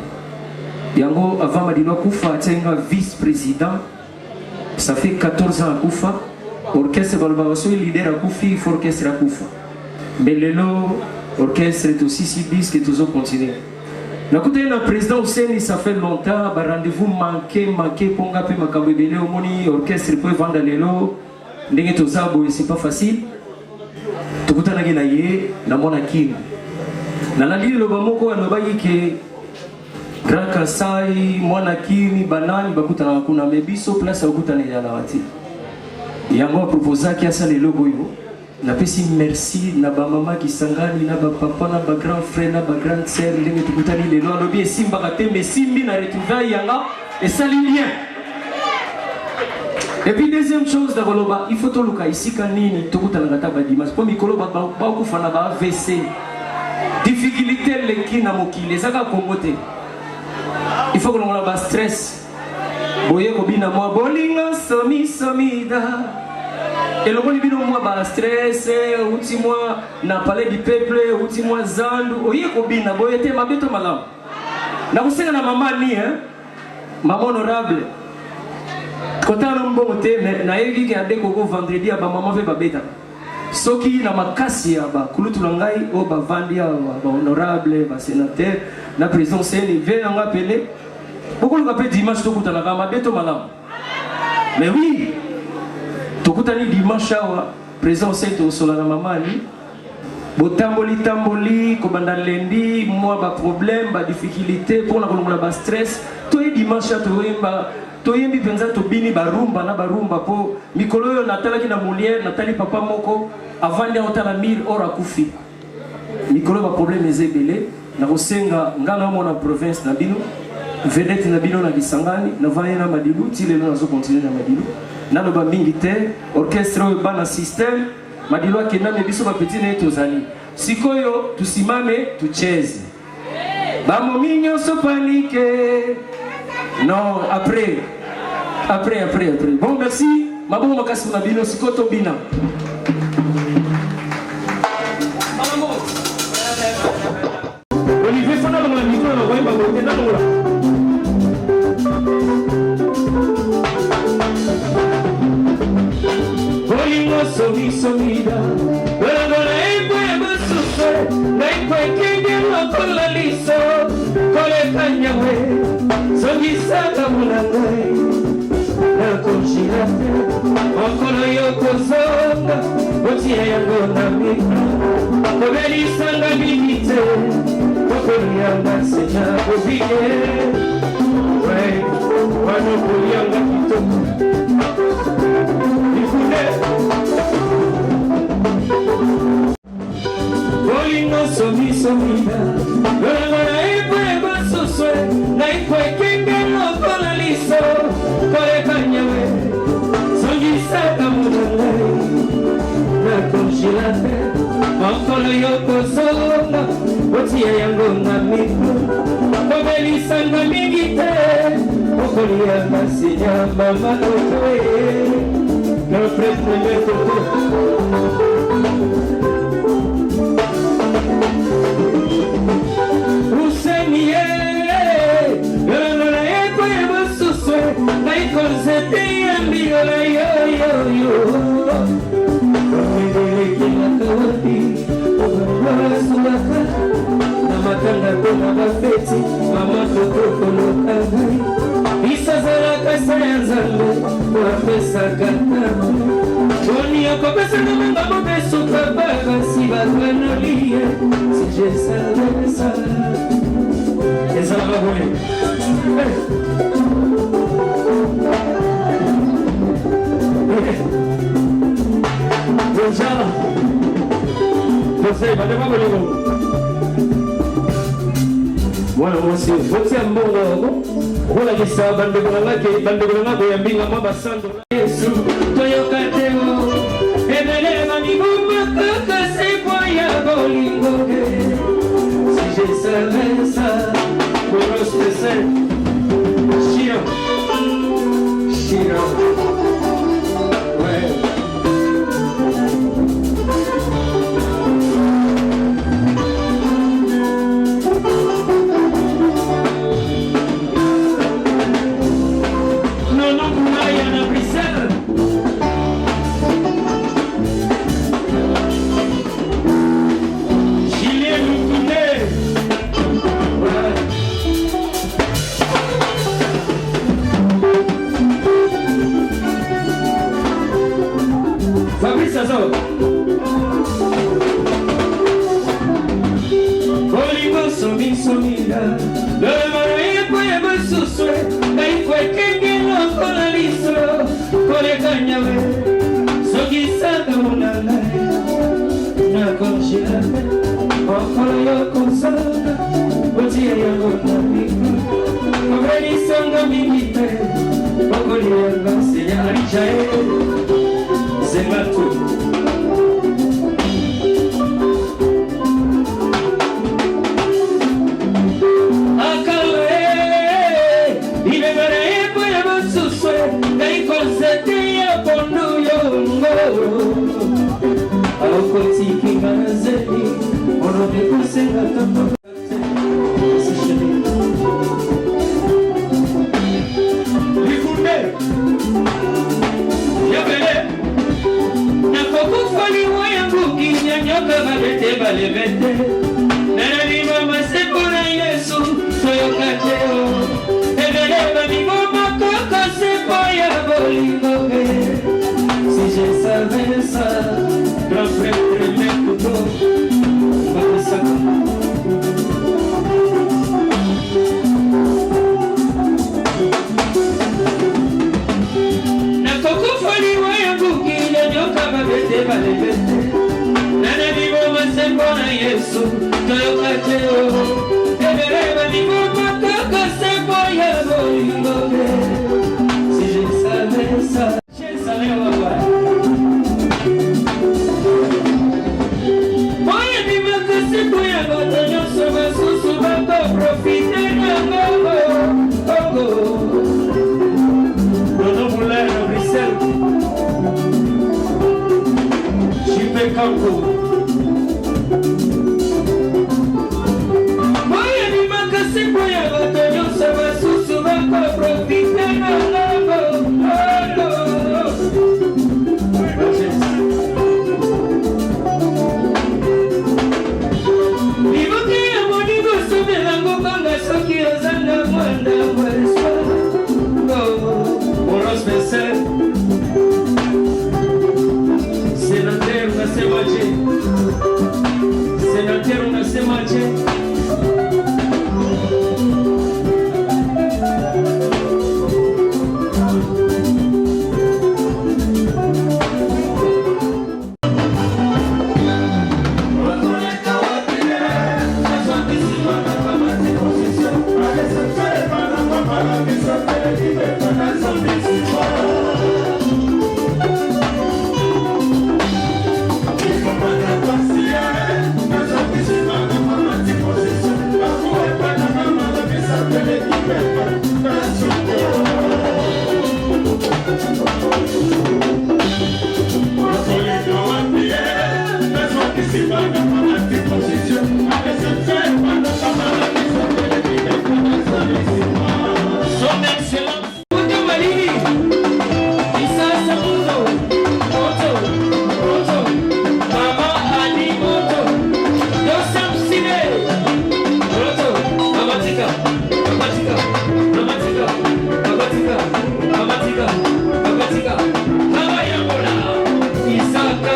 yango avant Madilu akufa atiaki nga vice président ça fait 14 ans akufa orchestre balobaka soki leader akufi il faut orchestre akufa mais lelo orchestre est aussi si disque et toujours continuer. Nakuta na président Ouseni ça fait longtemps ba rendez-vous manqué ponga pe makambo ebele omoni orchestre peut vendre lelo ndenge tozabo c'est pas facile. Tukuta na gina ye na mona kim. Na lali lo bamoko anobaki ke Grand Kasai mwana kimi banani bakuta na kuna mebiso place okuta na yana wati. Yango proposa ki asa lelo boyo. Napesi merci na ba mama Kisangani na ba papa na ba grand frère na ba grande sœur ndenge tukutani lelo alobi esimba katembe simbi na retrouvaille yanga et sali lien. Et puis deuxième chose d'aboloba il faut to luka isika nini tukutana ngata ba dimanche po mikolo ba kufa na ba AVC difficulté leki na mokile saka kongote il faut que l'on ba stress boye ko bina mo bolinga somida. Et le monde bino moi ba stress outi moi na palais du peuple outi moi zandu oye ko bina boyete mabeto malam na kusenga na mama ni mama honorable kota no mbongo te na yebi ke ade ko vendredi ba mama ve ba beta soki na makasi ya ba kulutu ngai o ba vandia ba honorable ba sénateur na président seni ve nga pele beaucoup le capé dimanche to kutana ka mabeto malam mais oui tokutani dimanche awa président seto sola na mamani botamboli ko banda lendi moi ba problème ba difficulté pour na kolongola ba stress to dimanche to yembi penza to bini barumba na barumba po mikolo yo natalaki na Molière natali papa moko avant de otala 1000 ora kufi mikolo ba problème ezebele na kosenga ngana mo na province na bino vedette na bino na Kisangani na vaye na Madilu tilelo na zo continuer na Madilu nalo ba militaire orchestre oyo bana système Madilu akenda mebiso ba petit na etozali sikoyo tusimame tucheze bamomi nyonso panique non après bon merci mabongo makasi na bino sikoyo tobina Olivier fana na micro na wemba ngotenda ngola somida Luego le puedo sufrir Le puede que no con la liso Kole kanyawe Sogisa kamunangai Na konshirate Okono yoko zonga Otia yango na miku Kobeli sanga minite Okono yanga senya Obige Wei Wanoko yanga kitoko Bolingo somida Gora ipueba suswe Na ipue kenge no kola liso Kore kanyawe Songisa kamunangai Na konshilate Okolo yoko zonga Otia yango na miku Kobeli sanga mingite Okolo yanga sinya mama otoe Le prêtre me toto Usenie si va a lier, si je savais ça. Et ça va voler. Déjà, je sais, madame, voilà, moi aussi, je tiens mon nom. Voilà, je sais, bandegolanga, koyambinga mwa basando. Yesu, toyoka teo, ebele mamibuma kaka sepo ya bolingo. Si je savais ça, pour le spécial, Chino, Chino, ouais. Isaka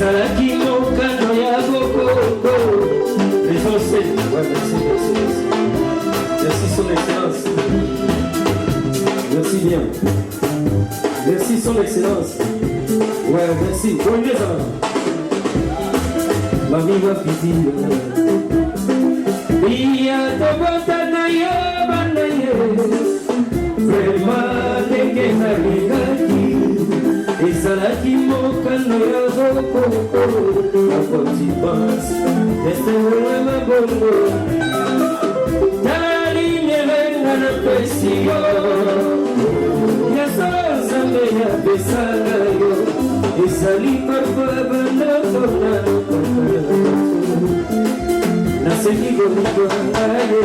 ezalaki mokano ya bokoko ezose. Merci son excellence. Merci bien. Merci son excellence. Ouais, merci. Bonne nuit, ça va. Mami va piti. Iya tobota na yo banaye. Vraiment denge na ligaki. Ezalaki mokano ya bokoko. Quand tu penses, est-ce vraiment bongo? Na pesio ya sazambe ya besanga yo ezali parfois bandako nasengi komitwanga ye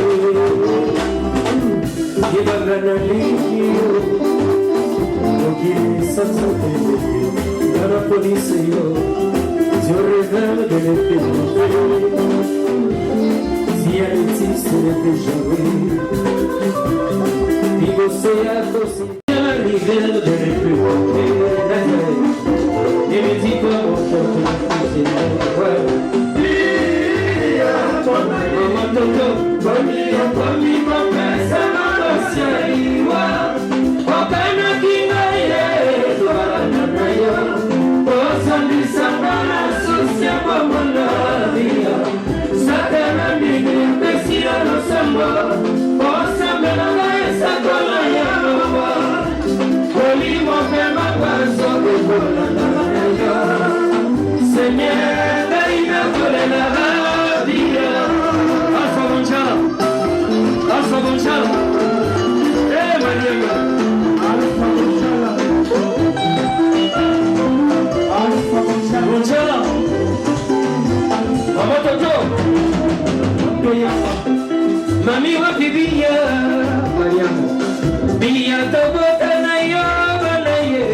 yebanga na liki yo mokili sansote na polise yo je rêve de l'épée. Si elle existe, elle est déjà oui. Vivo sea così, la riviera delle più e mi dico a molto Mami wapi biya Mariamo biya tobota na yo banaye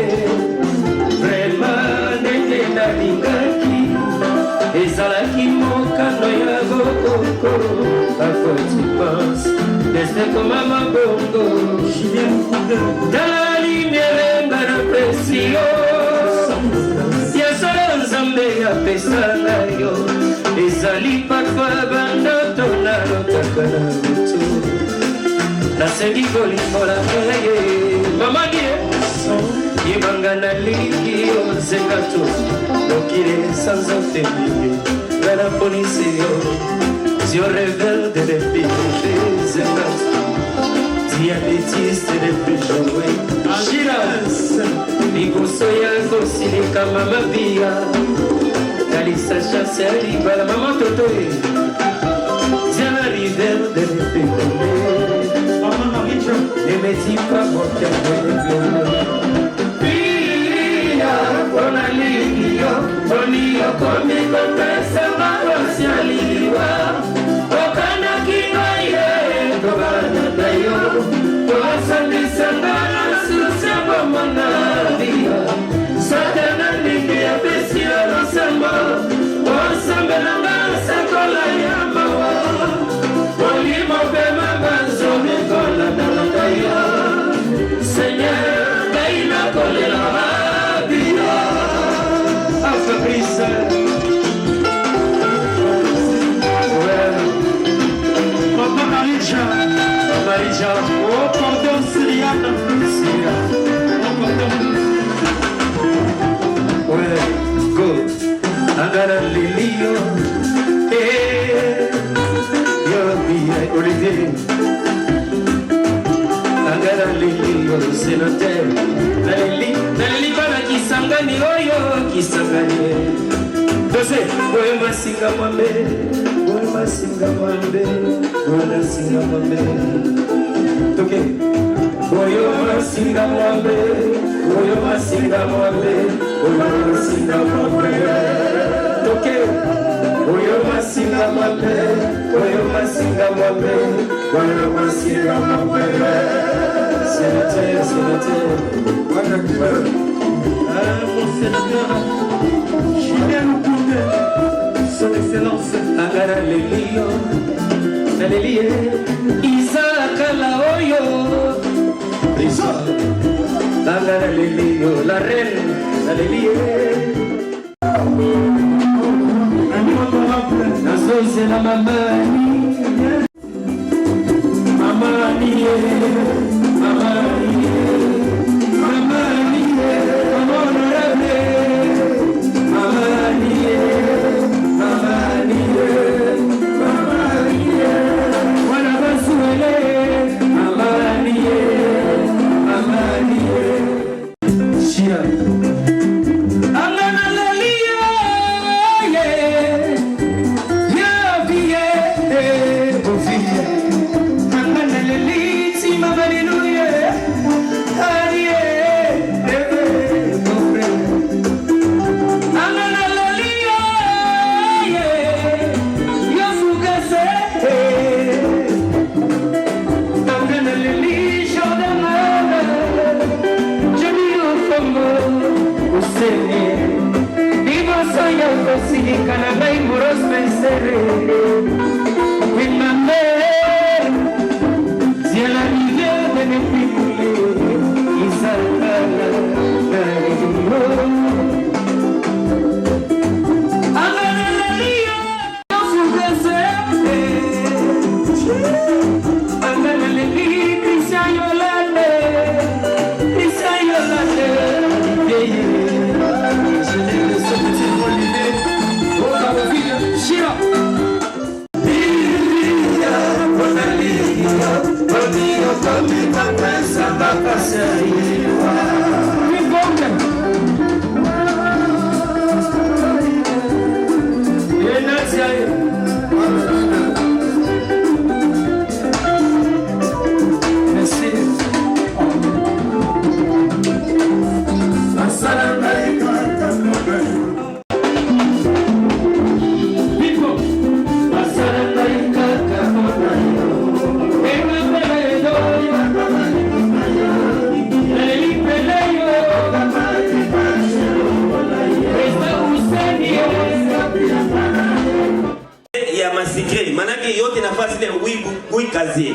Vraiment nende na lingaki ezalaki mokano ya bokoko Quand tu penses desde koma mabongo Dali merenga na presio Ya sala nzambe ya pesanga yo ezali parfois bandoto na lotaka na mutu nasengi kolikola ye mama die yebanga na liki ozenga tu lokile sans entendue na la police yo je rêve de l'épée zenga diabétiste de plus joué Shiraz likoso ya kosilika mama bia Kalisa chasse à l'hiver, la maman Toto tiens la rivière de l'épée maman Marie-Jo ne me dis pas mon cœur Pia, on a l'igio on y a commis qu'on pèse ma rosie à l'hiver Okana kinaye, Tobana dayo Toasa nisangana, susia bomana via Satana niki ya pesi Osambelanga sakola ya mawa Olimo pema banzo mikola dalataya Seigneur, daina kole la rabia Afabrisa Papa Marija Oh pardon Syriane Oh pardon Ouais, go Agara lilio, yo bia Olivier. Agara lilio, c'est l'hôtel. Nalili bana kisangani oyo kisangani. Dose, boy masinga mwambe, boy masinga mwambe, boy masinga mwambe. Toke, boy masinga mwambe, boy masinga mwambe, boy masinga mwambe. Oyo masinga mabe, oyo masinga mabe, oyo masinga mabe. C'est le thé. Ah, mon Seigneur, Julien Lukunde, son excellence. Agara lelio, na lelie, Isaac la oyo. Agara lelio, la reine, na lelie. ozozela mamani mamani mamani mamani honorable mamani mamani mamani wana basuele mamani mamani shia manake yote nafasi ile kazi.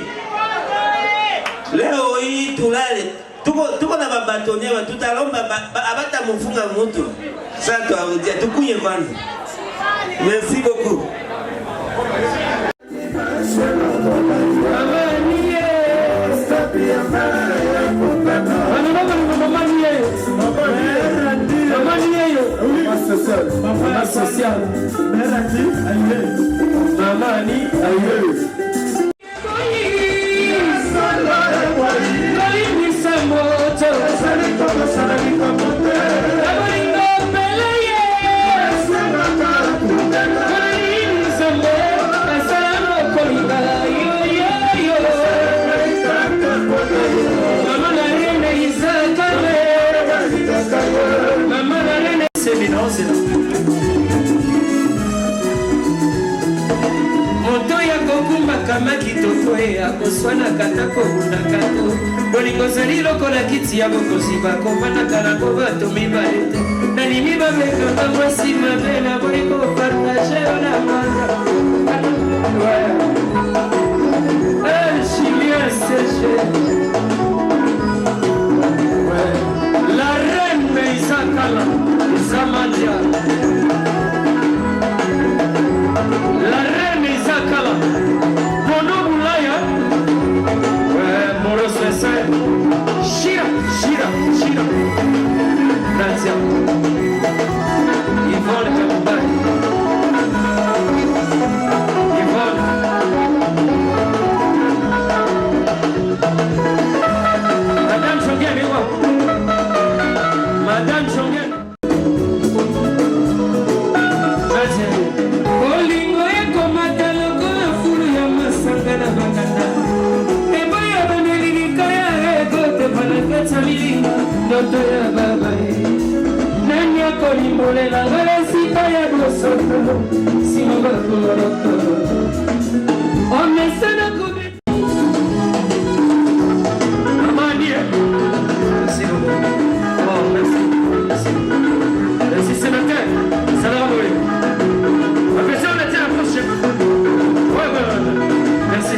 Leo hii tulale tuko na babatonyewa tutalomba abata mfunga mtu. Sasa tuarudia tukunye kwanza. Merci beaucoup. Social. Mamani aye. Moto ya kokumba kama kitoko ya koswana katako unakato bolingo zali lokola kiti ya bokosi bakovana kala ko bato mibalete nani mibabeka bamwasi mabela bolingo partage na manga Julien Séché la reine Isakala Isamadia la reine Isakala Bono Boulaya Moros Fessel Shira Nadia Yvonne Kambai Yvonne Madame Chongen Madame Chongen Noto ya baba nani akolimole la resita ya bosoto simo bakoroto omesana kube amani simo oh merci sénateur salam alaikum après on était à prochaine ouais merci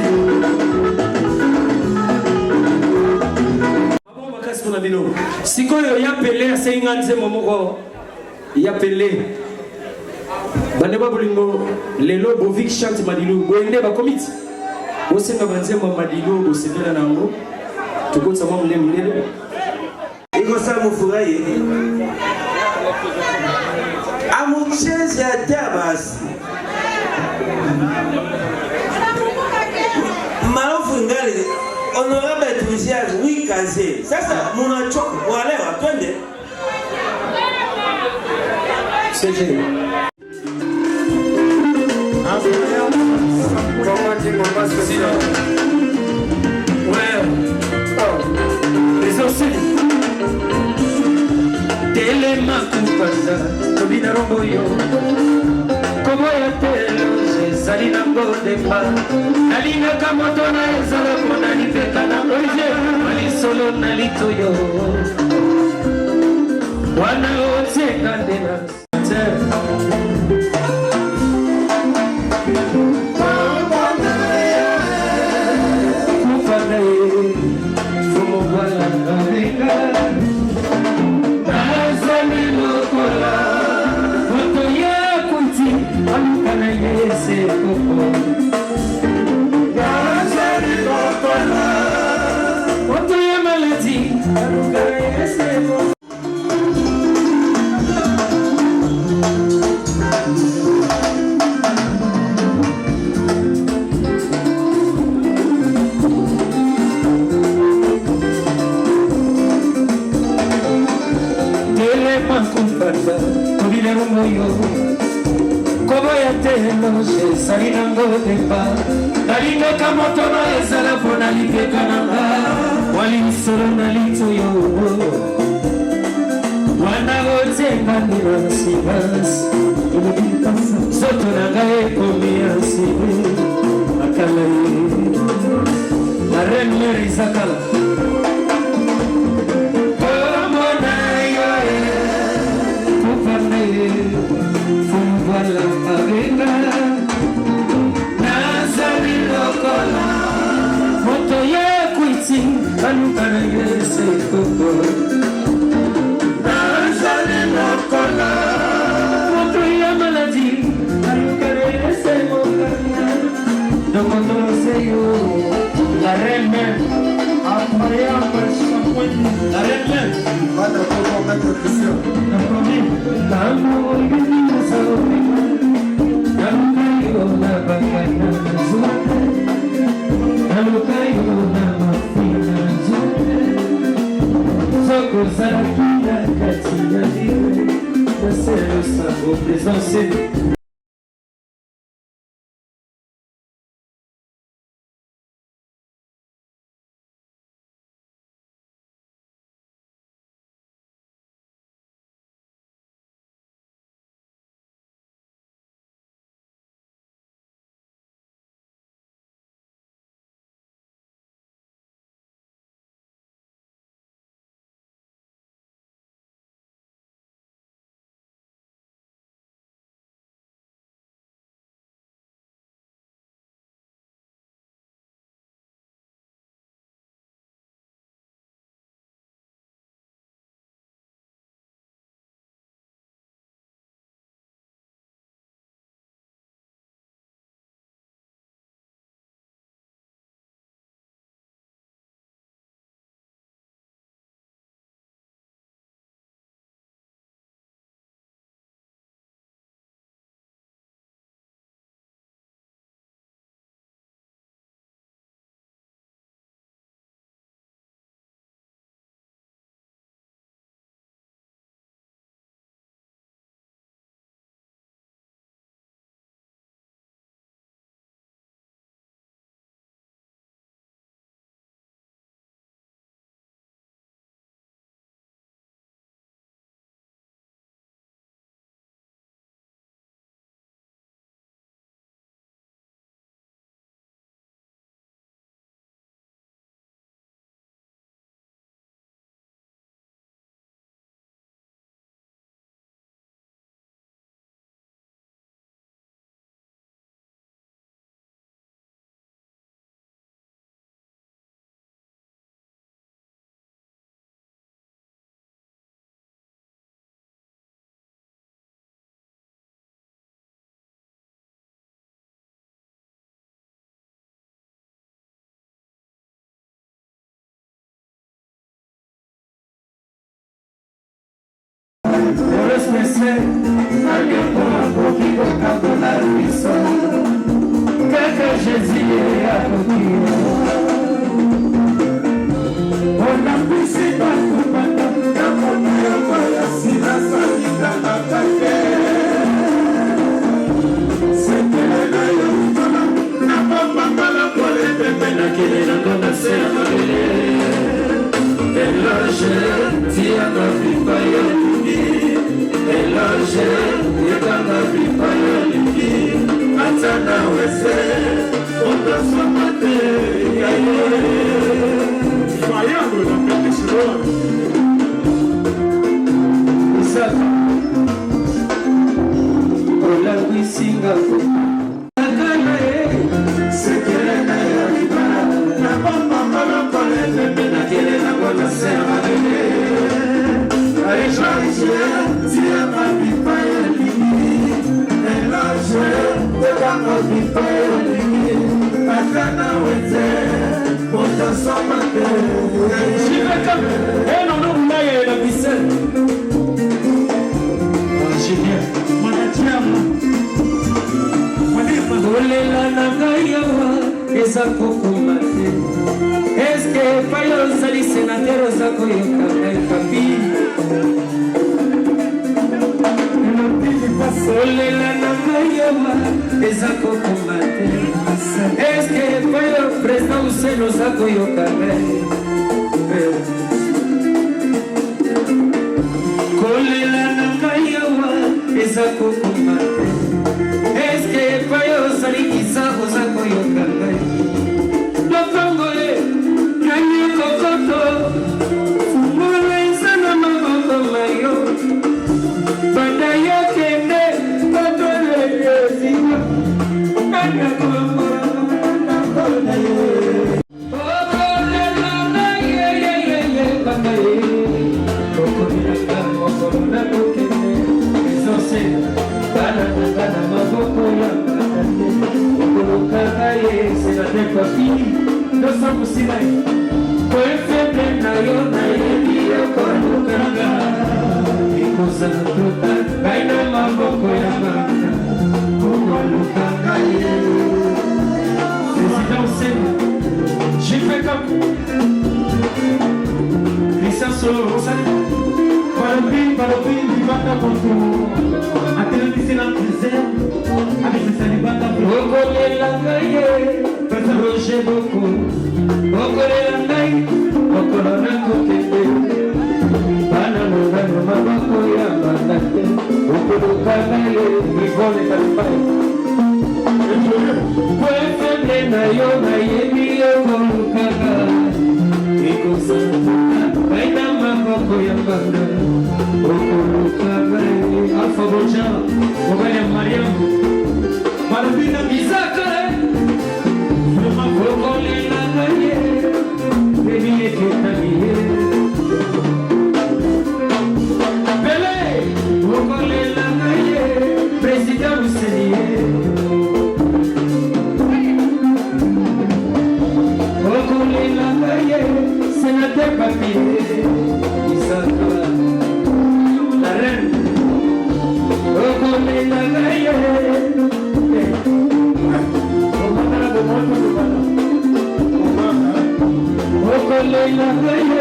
sikoyo ya pele asenga nze momoko ya pele Bandeba bolingo lelo bovik chante madilu boende ba komiti bosenga banzembo madilu bosevela nango tukotsa mwa mlele iko sa mufurahi amucheze hata basi maofu ngali honorable tuziaje wikaze sasa munachoka walewa twende seje Telema kupanda tobina rombo yo komo ya telo zali na ngondemba nalinga kamoto na ezala kona nipeka na oje malisolo na litoyo wana otenga ndena nalinga kamoto na ezala mpona lipeka nanga walimisolo na litoyo wana otenga ndina sibasi soto na ngai ekomi ya nsibe akala ye na reine mare ezakala komona yo kupana ye fumvala abenga moto ye kwiti alukana yese koko nazali lokola moto ya maladi alukana yese mokana dokotoseyo la reine incroyable champouine la reine pas de comment mettre pression la première l'amour est sauvé nalukayo na bakana zote nalukayo na mafina zote soko zakina kati ya liwe na selo sabo présence spécial, pour qui au cap de la puissance, que Jésus est à côté. On a poussé par tout matin, dans mon cœur, voilà, si la salle dans la carrière. C'était la gaillot, n'a pas la poêle, mais n'a qu'elle est dans la serre. Eloge, tiana vipa yoliki. Eloge, yekanga vipa yoliki. Atana wese, ondo somate yaye. Fayango na petishiro. Isaka. Ola wisinga. Akana e. Sekere na yariba. Na bamba mala pale pepe na kere na bona serva de. Aisha, tia ma vipa yoliki. Eloge, yekanga vipa yoliki. Atana wese, ondo somate yaye. Shiveka, eno no mnaye na Vicente. Ingénieur, Manatiama. Olela na gayawa eza kokomate. Eske payo ozali sénateur oza koyoka ngai papi. Olela na gayawa eza kokomate. Eske payo président Hussein oza koyoka ngai. Kolela na gayawa eza kokomate. Eske payo salikisa oza koyoka ngai. Lokongole nani kokoto fungola eza na maboko mayo. Banda yo kende kotole yezima. Banda komora na kona ye. Okolela na ye banda ye. Okolela na kokende ezose. Bana maboko ya matate. Okoloka ye sénateur papi. Dosa musinai. Koefebre na yo na yebi okolokanga. Ikoza na tota. Baina maboko ya mata. Okolokanga ye. Président Sena. J'ai fait comme Christian Solo Rosalie. Balobi, vivanta kontu. Atelemisi na prison. Abisisa libanda. Okolela ngaye. Pesa roje boko. Okolela ngaye. Okolona kokende. Bana nungano mabako ya bandate. Okoloka ngaye. Rivole kalipai. Kwefeble na yo na yebi okolokaga. Ikosa baina maboko ya banda. Okolokaga Alpha Boja Mogaya Mariam Marubina Isaka Okolela ngaye Baby eketamiye Bele Okolela ngaye Président Hussein Okolela ngaye Sénateur papi Isaka la reine Okolela ngaye Okolela ngaye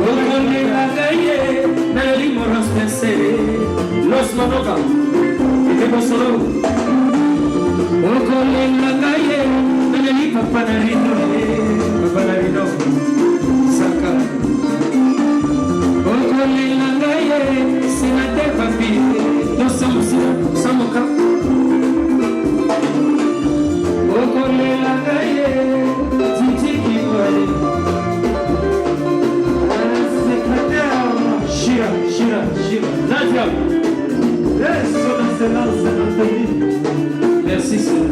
Okolela ngaye nali moros pensere los monoga ete bosolo Okolela ngaye nali papa narino saka Okolela ngaye sénateur papi no samoka Okolela ngaye titi kikwale Shira, Nadia Merci, Seigneur.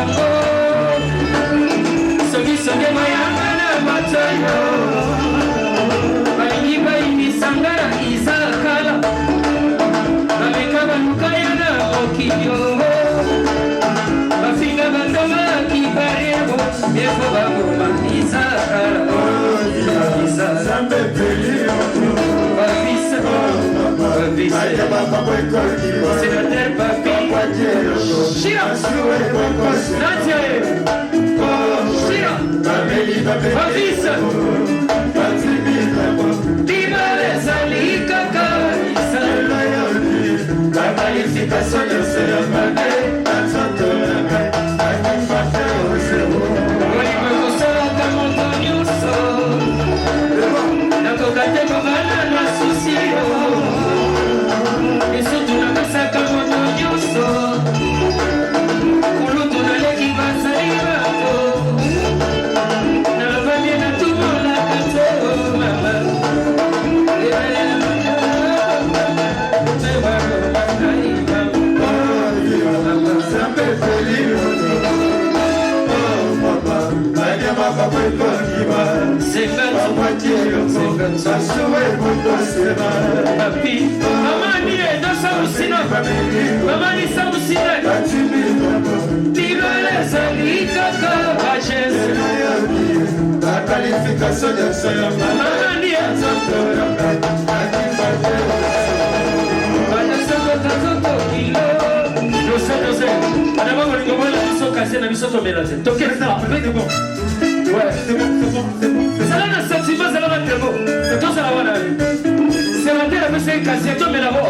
Alikuwa Sénateur Papi Chira Nadia Chira Fabrice Dimare Salika Karisa la qualification de ce matin Papi, maman ni est dans sa moussina, maman ni sa moussina. Tire les amis kaka bajes. La qualification de ce maman ni est dans sa c'est la terre, c'est une cassette, mais là-bas,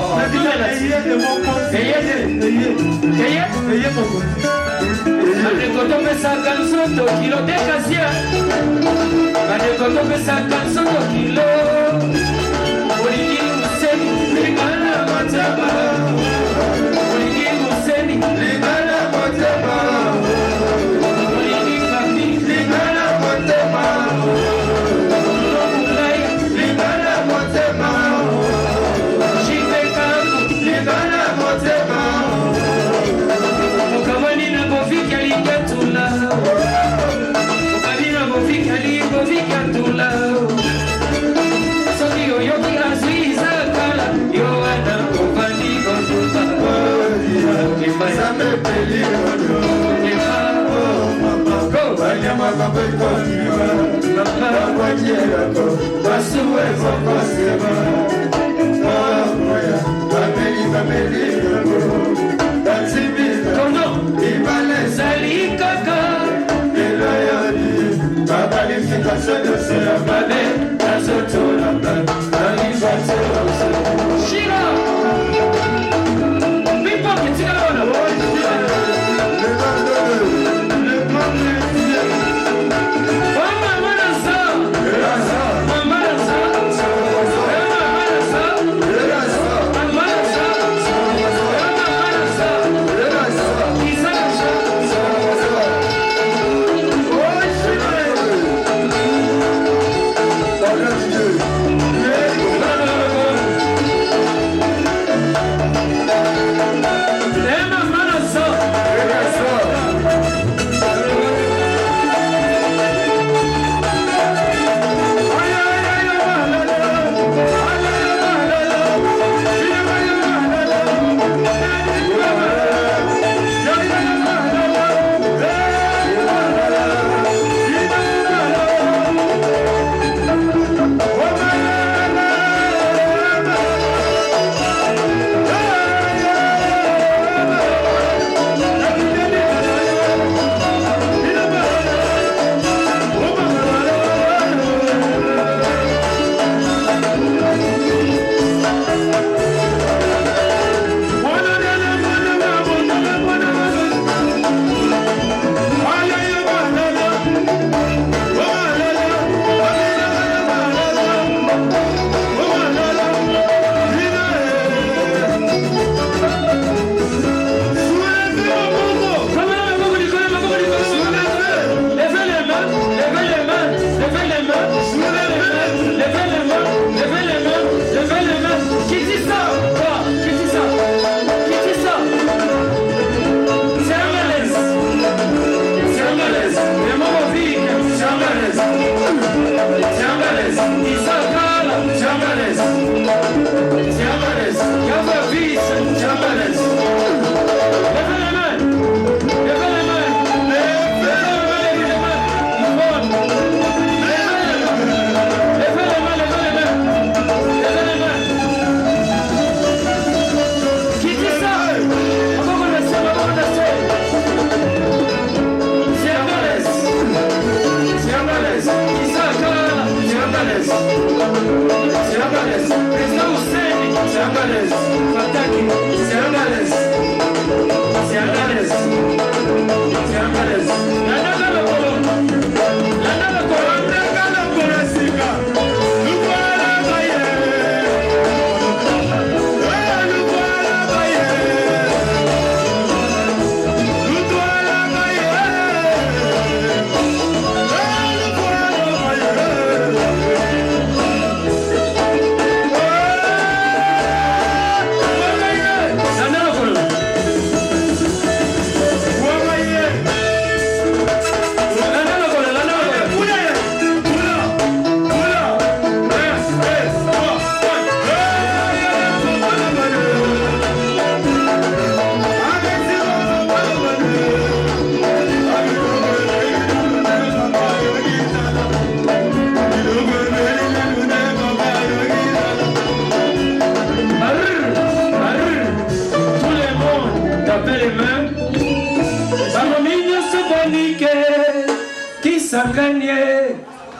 kisanganie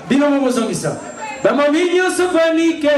bino mozongisa bamami nyonso panike